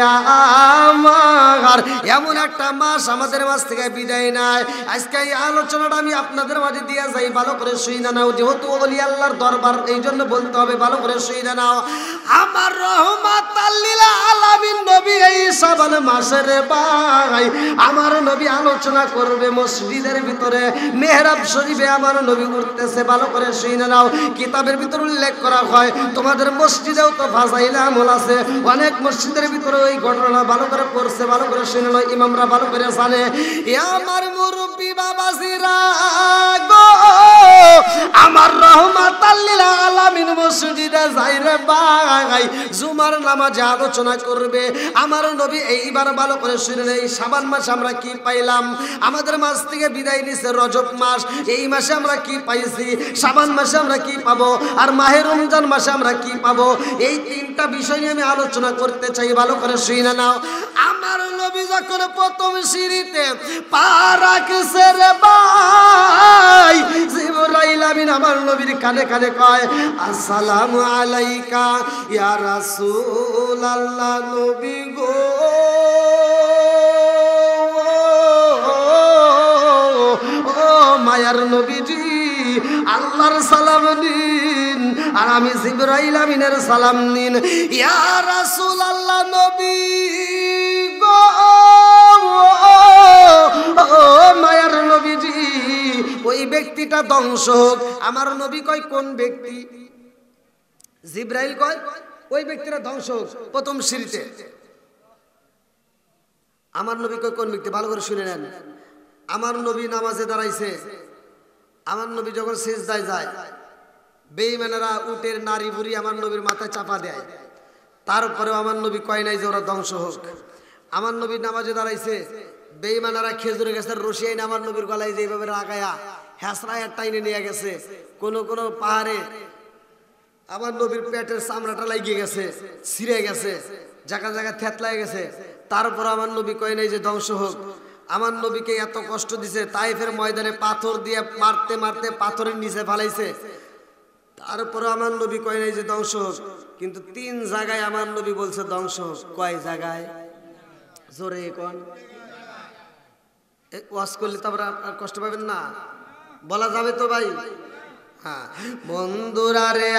Speaker 1: আমার এমন একটা মাস আমাদের মাঝ থেকে বিদায় নাই। আজকে এই আলোচনাটা আমি আপনাদের মাঝে দিয়ে যাই, ভালো করে শুইনা নাও। যেহেতু ওলি আল্লাহর দরবার, এই জন্য বলতে হবে, ভালো করে শুইনা নাও। আমার রহমাতাল লিল আলামিন নবী এই শাবান মাসের ভাই, আমার নবী আলোচনা করবে মসজিদের ভিতরে, মেহরাব শরীফে আমার নবী উঠতেছে। ভালো করে শুইনা নাও। কিতাবের ভিতর উল্লেখ করা হয়, তোমাদের মসজিদেও তো ফাজাইলে আমল আছে, অনেক মসজিদের ভিতরে ওই ঘটনা ভালো করে পড়ছে। ভালো করে শুনে লো, ইমামরা ভালো করে জানে। আমার মুরব্বী বাবাজিরা গো, আমার রহমাতাল লিল আলামিন মসজিদে যাই রে ভাই, জুমার নামাজে আলোচনা করবে আমার নবী। এইবার ভালো করে শুনে নেই, শাবান মাস আমরা কি পাইলাম? আমাদের মাস থেকে বিদায় নিছে রজব মাস। এই মাসে আমরা কি পাইছি? শাবান মাসে আমরা কি পাবো? আর মাহে রমজান মাসে আমরা কি পাবো? এই তিনটা বিষয় নিয়ে আমি আলোচনা করতে চাই। ভালো করে শুনে নাও। আমার নবী যখন প্রথম সিঁড়িতে পা রাখছে রে ভাই, জিবরাইল আমিন আমার নবীর কানে কানে কয়, আসসালামু আলাইকা ইয়া রাসূলুল্লাহ। নবী গো, ও মায়ার নবীজি, আল্লাহর সালাম নিন, আর আমি জিবরাইল আমিনের সালাম নিন। ইয়া রাসূলুল্লাহ নবী গো, ও মায়ার নবীজি, ওই ব্যক্তিটা ধ্বংস হোক। আমার নবী কয় কোন ব্যক্তি? জিবরাইল কয় ওই ব্যক্তিটা ধ্বংস হোক প্রথম সিঁড়িতে। আমার নবী কয় কোন ব্যক্তি? ভালো করে শুনে নেন। আমার নবী নামাজে দাঁড়াইছে। আমার নবী যখন সিজদায় যায়, বেঈমানেরা উটের নারী বুড়ি আমার নবীর মাথায় চাপা দেয়। তারপরেও আমার নবী কয় নাই যে ওরা ধ্বংস হোক। আমার নবী নামাজে দাঁড়াইছে, বেঈমানেরা খেজুরের গাছের রশি আইনে আমার নবীর গলায় যেভাবে লাগায়া হ্যাঁসরায় টাইনে নিয়ে গেছে। কোন কোন পাহাড়ে আমার নবীর পেটের চামড়াটা লাগিয়ে গেছে, ছিঁড়ে গেছে, জায়গা জায়গা থেতলায় গেছে। তারপর আমার নবী কয় নাই যে ধ্বংস হোক। আমার নবীকে এত কষ্ট দিছে, তাইফের ময়দানে পাথর দিয়ে মারতে মারতে পাথরের নিচে ফালাইছে। তারপরে আমার নবী কয় নাই যে ধ্বংস হোক। কিন্তু 3 জায়গায় আমার নবী বলছে ধ্বংস হোক। কয় জায়গায়? জোরে কোন? ওয়াজ করলে তো আবার কষ্ট পাবেন না, বলা যাবে তো ভাই? হ্যাঁ, বন্ধুরা রে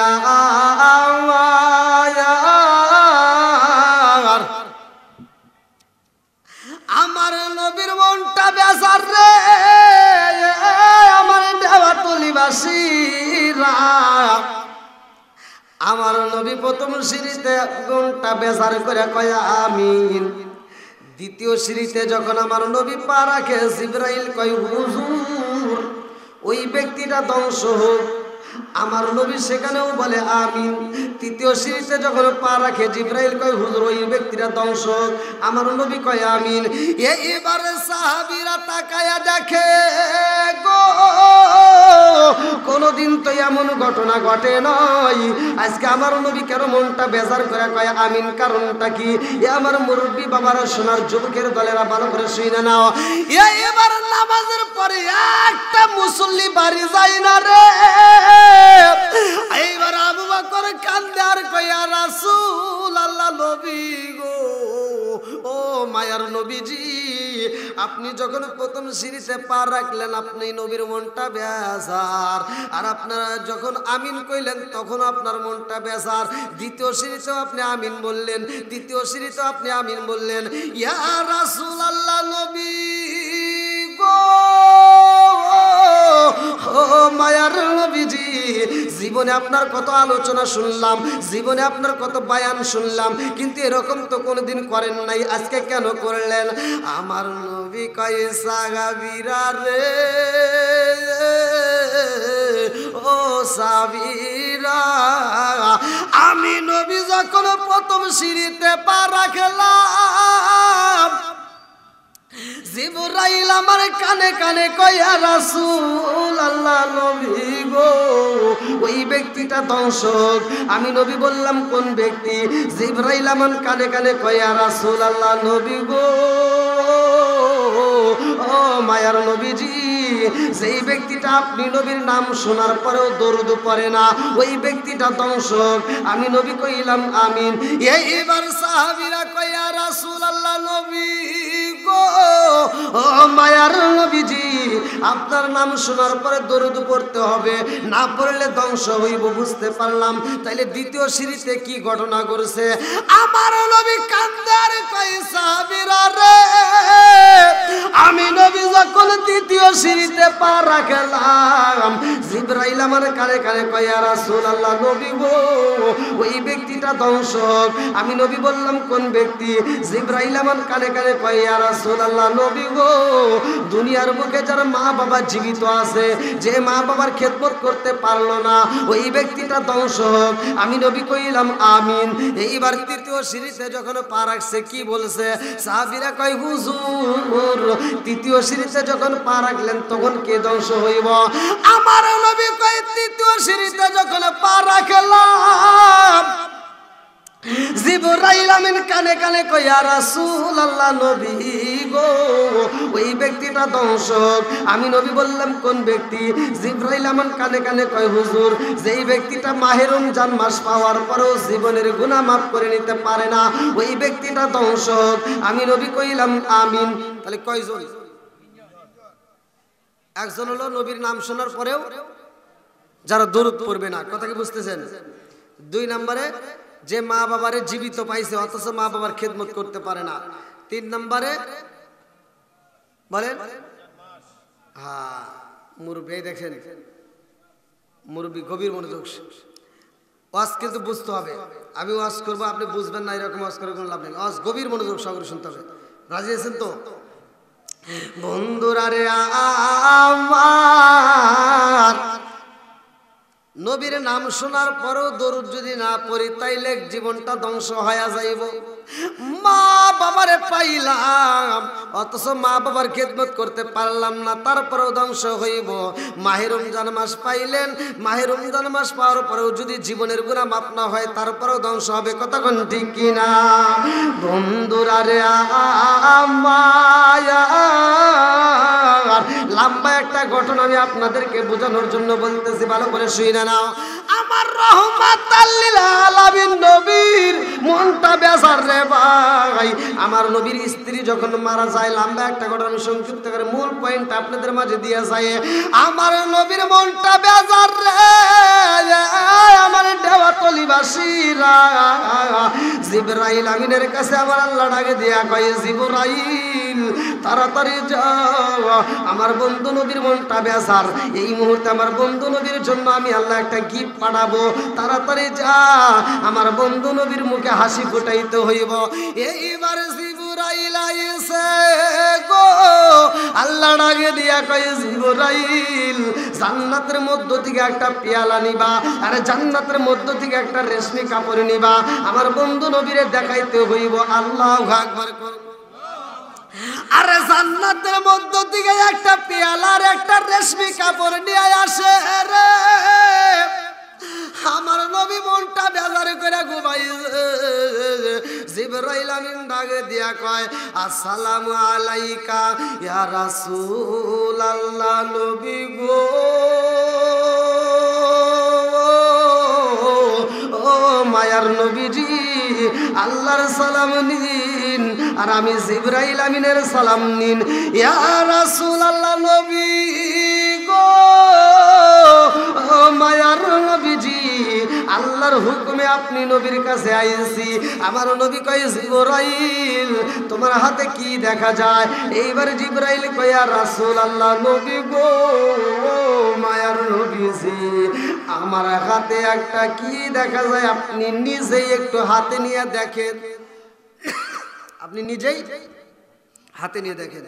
Speaker 1: আমার নবীর মনটা বেজার রে আমার দেওয়াতলিবাসীরা। আমার নবী প্রথম সিঁড়িতে মনটা বেজার করে কয় আমিন। দ্বিতীয় সিঁড়িতে যখন আমার নবী পা রাখে জিবরাইল কয় হুজুর ওই ব্যক্তিটা ধ্বংস হোক। আমার নবী সেখানেও বলে আমিন। তৃতীয় সিঁড়িতে যখন পা রাখে জিবরাইল কয় হুজুর ওই ব্যক্তিরা ধ্বংস হোক। আমার নবী কয় আমিন। এইবারে সাহাবীরা তাকায়া দেখে গো কোনদিন তো এমন ঘটনা ঘটে নয়। আজকে আমার নবী কেন মনটা বেজার করে কয় আমিন, কারণটা কি? আমার মুরব্বী বাবারা সোনার যুবকের দলেরা ভালো করে শুনে নাও। এবার নামাজের পরে একটা মুসল্লি বাড়ি যায় না রে। এইবার আবু বকর কান্দে আর কয় রাসূল আল্লাহ নবী গো, ও মায়ার নবীজি আপনি যখন প্রথম সিঁড়িতে পা রাখলেন আপনি নবীর মনটা বেজার, আর আপনারা যখন আমিন কইলেন তখন আপনার মনটা বেজার। দ্বিতীয় সিঁড়িতেও আপনি আমিন বললেন, তৃতীয় সিঁড়িতেও আপনি আমিন বললেন। ইয়া রাসূল আল্লাহ নবী গো, ও মায়ার নবীজি জীবনে আপনার কত আলোচনা শুনলাম, জীবনে আপনার কত বায়ান শুনলাম, কিন্তু এরকম তো কোনোদিন করেন নাই, আজকে কেন করলেন? আমার নবী কয় সাহাবীরা রে ও সাহাবীরা আমি নবী যখন প্রথম সিঁড়িতে পা রাখলাম জিবরাইল আমার কানে কানে কয়া রাসূল আল্লাহ নবী গো ওই ব্যক্তিটা ধ্বংসক। আমি নবী বললাম কোন ব্যক্তি? জিবরাইল আমার কানে কানে কয়া রাসূল আল্লাহ নবী গো, ও মায়ার নবীজি যেই ব্যক্তিটা আপনি নবীর নাম শোনার পরেও দরুদ পড়ে না ওই ব্যক্তিটা ধ্বংসক। আমি নবী কইলাম আমিন। এইবার সাহাবীরা কয়া রাসূল আল্লাহ নবী গো, ও মায়ার নবীজি আপনার নাম শোনার পরে দরুদ পড়তে হবে, না পড়লে ধ্বংস হইব। বুঝতে পারলাম। তাইলে দ্বিতীয় সিঁড়িতে কি ঘটনা ঘটছে? আমার নবী কান্দার কয় সাহাবীরা রে আমি নবী যখন তৃতীয় সিঁড়িতে পা রাখলাম জিবরাইল আমার কানে কানে কয় ইয়া রাসূলুল্লাহ নবী গো ওই ব্যক্তিটা ধ্বংসক। আমি নবী বললাম কোন ব্যক্তি? জিবরাইল আমার কানে কানে কয় ইয়া রাসূলুল্লাহ নবী গো দুনিয়ার বুকে যারা মা বাবা জীবিত আছে, যে মা বাবার খেদমত করতে পারলো না ওই ব্যক্তিটা ধ্বংসক। আমি নবী কইলাম আমিন। এইবার তৃতীয় সিঁড়িতে যখন পা রাখছে কি বলছে? সাহাবীরা কয় হুজুর তৃতীয় সিঁড়িতে যখন পা রাখলেন তখন কে ধ্বংস হইব? আমার নবী কয় তৃতীয় সিঁড়িতে যখন পা রাখলাম জিবরাইল আমিন কানে কানে কয় ইয়া রাসূলুল্লাহ নবী গো ওই ব্যক্তিটা ধ্বংসক। আমি নবী বললাম কোন ব্যক্তি? জিবরাইল আমিন কানে কানে কয় হুজুর যেই ব্যক্তিটা মাহে রমজান মাস পাওয়ার পরেও জীবনের গুনাহ মাফ করে নিতে পারে না ওই ব্যক্তিটা ধ্বংসক। আমি নবী কইলাম আমিন। তাহলে কয়জন? একজন হলো নবীর নাম শোনার পরেও যারা দরুদ পড়বে না। কথা কি বুঝতেছেন? দুই নম্বরে যে মা বাবারে জীবিত পাইছে অথচ মা বাবার খেদমত করতে পারে না। তিন নম্বরে বলেন হ্যাঁ মুরব্বী দেখেন, মুরব্বী গভীর মনোযোগ। ওয়াজ কিন্তু বুঝতে হবে। আমি ওয়াজ করবো আপনি বুঝবেন না, এরকম ওয়াজ করে কোনো লাভ নেই। ওয়াজ গভীর মনোযোগ সহকারে শুনতে হবে। রাজি আছেন তো? বন্ধুরা রে আমার নবীর নাম শোনার পরেও দরুদ যদি না পড়ি তাইলে জীবনটা ধ্বংস হয়ে যাইব। মা বাবারে পাইলাম অথচ মা বাবার খেদমত করতে পারলাম না, তারপরেও ধ্বংস হইব। মাহে রমজান মাস পাইলেন, মাহে রমজান মাস পাওয়ার পরেও যদি জীবনের গুনাহ মাফ না হয় তারপরেও ধ্বংস হবে। কথা কোন ঠিক কিনা? বন্ধুরা রে আমার লম্বা একটা ঘটনা আমি আপনাদেরকে বোঝানোর জন্য বলতেছি, ভালো করে শুনে নাও। আমার রহমাতাল লিল আলামিন নবীর মনটা বেজার রে ভাই। আমার নবীর স্ত্রী যখন মারা যায়, লম্বা একটা ঘটনা আমি সংক্ষিপ্ত করে মূল পয়েন্ট আপনাদের মাঝে দিয়ে যায়। আমার নবীর মনটা বেজার রে আমার দেওয়াতলিবাসীরা। জিবরাইল আমিনের কাছে আমার আল্লাহ ডাকে দিয়া কয়, জিবরাইল তাড়াতাড়ি যাও, আমার বন্ধু নবীর মনটা বেজার। এই মুহূর্তে আমার বন্ধু নবীর জন্য আমি আল্লাহ একটা গিফট পাঠাবো, তাড়াতাড়ি যা, আমার বন্ধু নবীর মুখে হাসি ফুটাইতে হইব। এইবার জিবরাইল আইছে গো, আল্লাহ ডাকে দিয়া কয়, জিবরাইল জান্নাতের মধ্য থেকে একটা পেয়ালা নিবা, আরে জান্নাতের মধ্য থেকে একটা রেশমি কাপড় নিবা, আমার বন্ধু নবীরে দেখাইতে হইব। আল্লাহু আকবার। আরে জান্নাতের মধ্য থেকে একটা পেয়ালার একটা রেশমি কাপড় নিয়ে আসে রে, আমার নবী মনটা বেজার করে ঘুমাই। জিবরাইল আমিন ডাকে দিয়া কয়, আসসালামু আলাইকা ইয়া রাসূলুল্লাহ, নবী গো ও মায়ার নবীজি, আল্লাহর সালাম নিন আর আমি জিবরাইল আমিনের সালাম নিন। ইয়া রাসূলুল্লাহ, নবী গো ও মায়ার নবীজি, আল্লাহর হুকুমে আপনি নবীর কাছে আইছি। আমার নবী কয়, জিবরাইল তোমার হাতে কি দেখা যায়? এইবার জিবরাইল কয়, ইয়া রাসূলুল্লাহ, নবী গো মায়ার নবীজি, আমার হাতে একটা কি দেখা যায়, আপনি নিজেই একটু হাতে নিয়ে দেখেন। আপনি নিজেই হাতে নিয়ে দেখেন।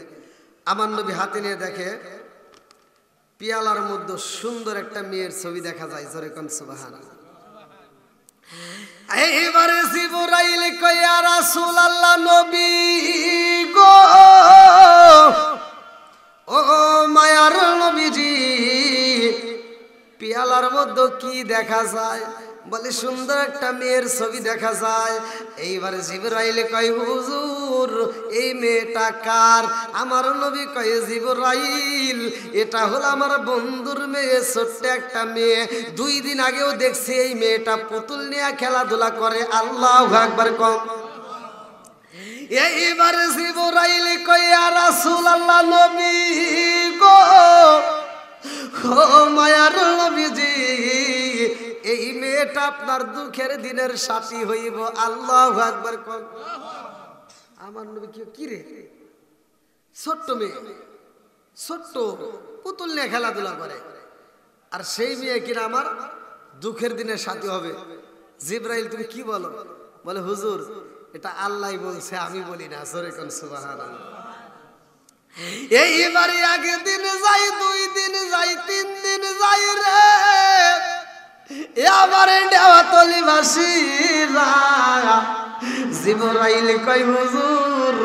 Speaker 1: আমার নবী হাতে নিয়ে দেখে, পিয়ালার মধ্যে সুন্দর একটা মেয়ের ছবি দেখা যায়। জোরে কোন সুবহানাল্লাহ। এইবারে জিবরাইল কয়, ইয়া রাসূলুল্লাহ, নবী গো ও মায়ার নবীজি, পিয়ালার মধ্যে কি দেখা যায়? বলে সুন্দর একটা মেয়ের ছবি দেখা যায়। এইবারে জিবরাইল কয়, হুজুর এই মেয়েটা কার? আমার নবী কয়, জিবরাইল এটা হলো আমার বন্ধুর মেয়ে, ছোট্ট একটা মেয়ে। 2 দিন আগেও দেখছি এই মেয়েটা পুতুল নিয়ে খেলাধুলা করে। আল্লাহু আকবার কম। এইবারে জিবরাইল কয়, ইয়া রাসূলুল্লাহ, নবী গো ও মায়ার নবীজি, এই মেয়েটা আপনার দুঃখের দিনের সাথী হইব। আল্লাহু আকবার কোন। আমার নবী কি রে, ছোট্ট মেয়ে, ছোট্ট পুতুল নিয়ে খেলাধুলা করে, আর সেই মেয়ে কিনা আমার দুঃখের দিনের সাথী হবে। জিবরাইল তুমি কি বলো? বলে হুজুর এটা আল্লাহ বলছে, আমি বলি না। জোরে কোন সুবহানাল্লাহ। এইবারে আগে দিন যাই, 2 দিন যাই, 3 দিন যাই রে, এবারে দেওয়াতলিবাসীরা। জিবরাইল কয়, হুজুর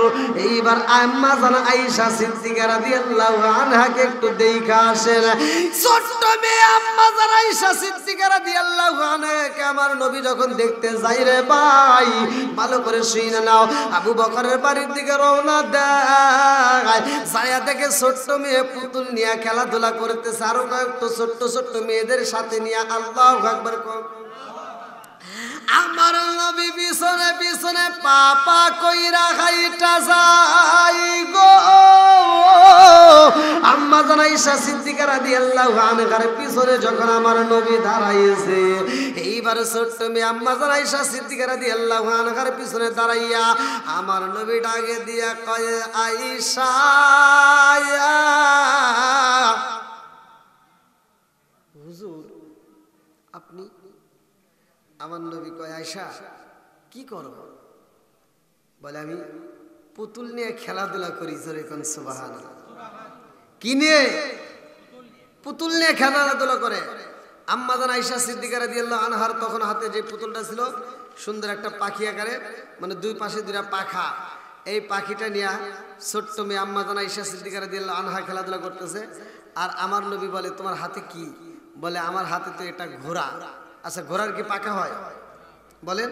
Speaker 1: এইবার আম্মা জান আয়েশা সিদ্দিকা রাদিয়াল্লাহু আনহাকে একটু দেখা আসেন। ছোট্ট মেয়ে আম্মা জান আয়েশা সিদ্দিকা রাদিয়াল্লাহু আনহাকে আমার নবী যখন দেখতে যাই রে ভাই, ভালো করে শুনে নাও, আবু বকরের বাড়ির দিকে রওনা দেয়। যায়া দেখে ছোট্ট মেয়ে পুতুল নিয়ে খেলাধুলা করতেছে, আরো কয়েকটা ছোট্ট ছোট্ট মেয়েদের সাথে নিয়ে। আল্লাহু আকবার কম। আমার নবী পিছনে পিছনে পাপা কইরা হাইটা যাই গো, আম্মা জান আয়েশা সিদ্দিকা রাদিয়াল্লাহু আনহার পিছনে যখন আমার নবী দাঁড়াইছে, এইবার ছোট্ট মেয়ে আম্মা জান আয়েশা সিদ্দিকা রাদিয়াল্লাহু আনহার পিছনে দাঁড়াইয়া আমার নবী ডাকে দিয়া কয়, আয়েশা। হুজুর আপনি? আমার নবী কয়, আয়েশা কি করো? বলে আমি পুতুল নিয়ে খেলাধুলা করি। জোরে কোন সুবহানাল্লাহ। কি নিয়ে? পুতুল নিয়ে খেলাধুলা করে। আম্মা জান আয়েশা সিদ্দিকা রাদিয়াল্লাহু আনহার তখন হাতে যে পুতুলটা ছিল, সুন্দর একটা পাখি আকারে, মানে 2 পাশে 2টা পাখা, এই পাখিটা নিয়ে ছোট্ট মেয়ে আম্মা জান আয়েশা সিদ্দিকা রাদিয়াল্লাহু আনহা খেলাধুলা করতেছে। আর আমার নবী বলে, তোমার হাতে কি? বলে আমার হাতে তো এটা ঘোড়া। আচ্ছা ঘোড়ার কি পাখা হয়? বলেন।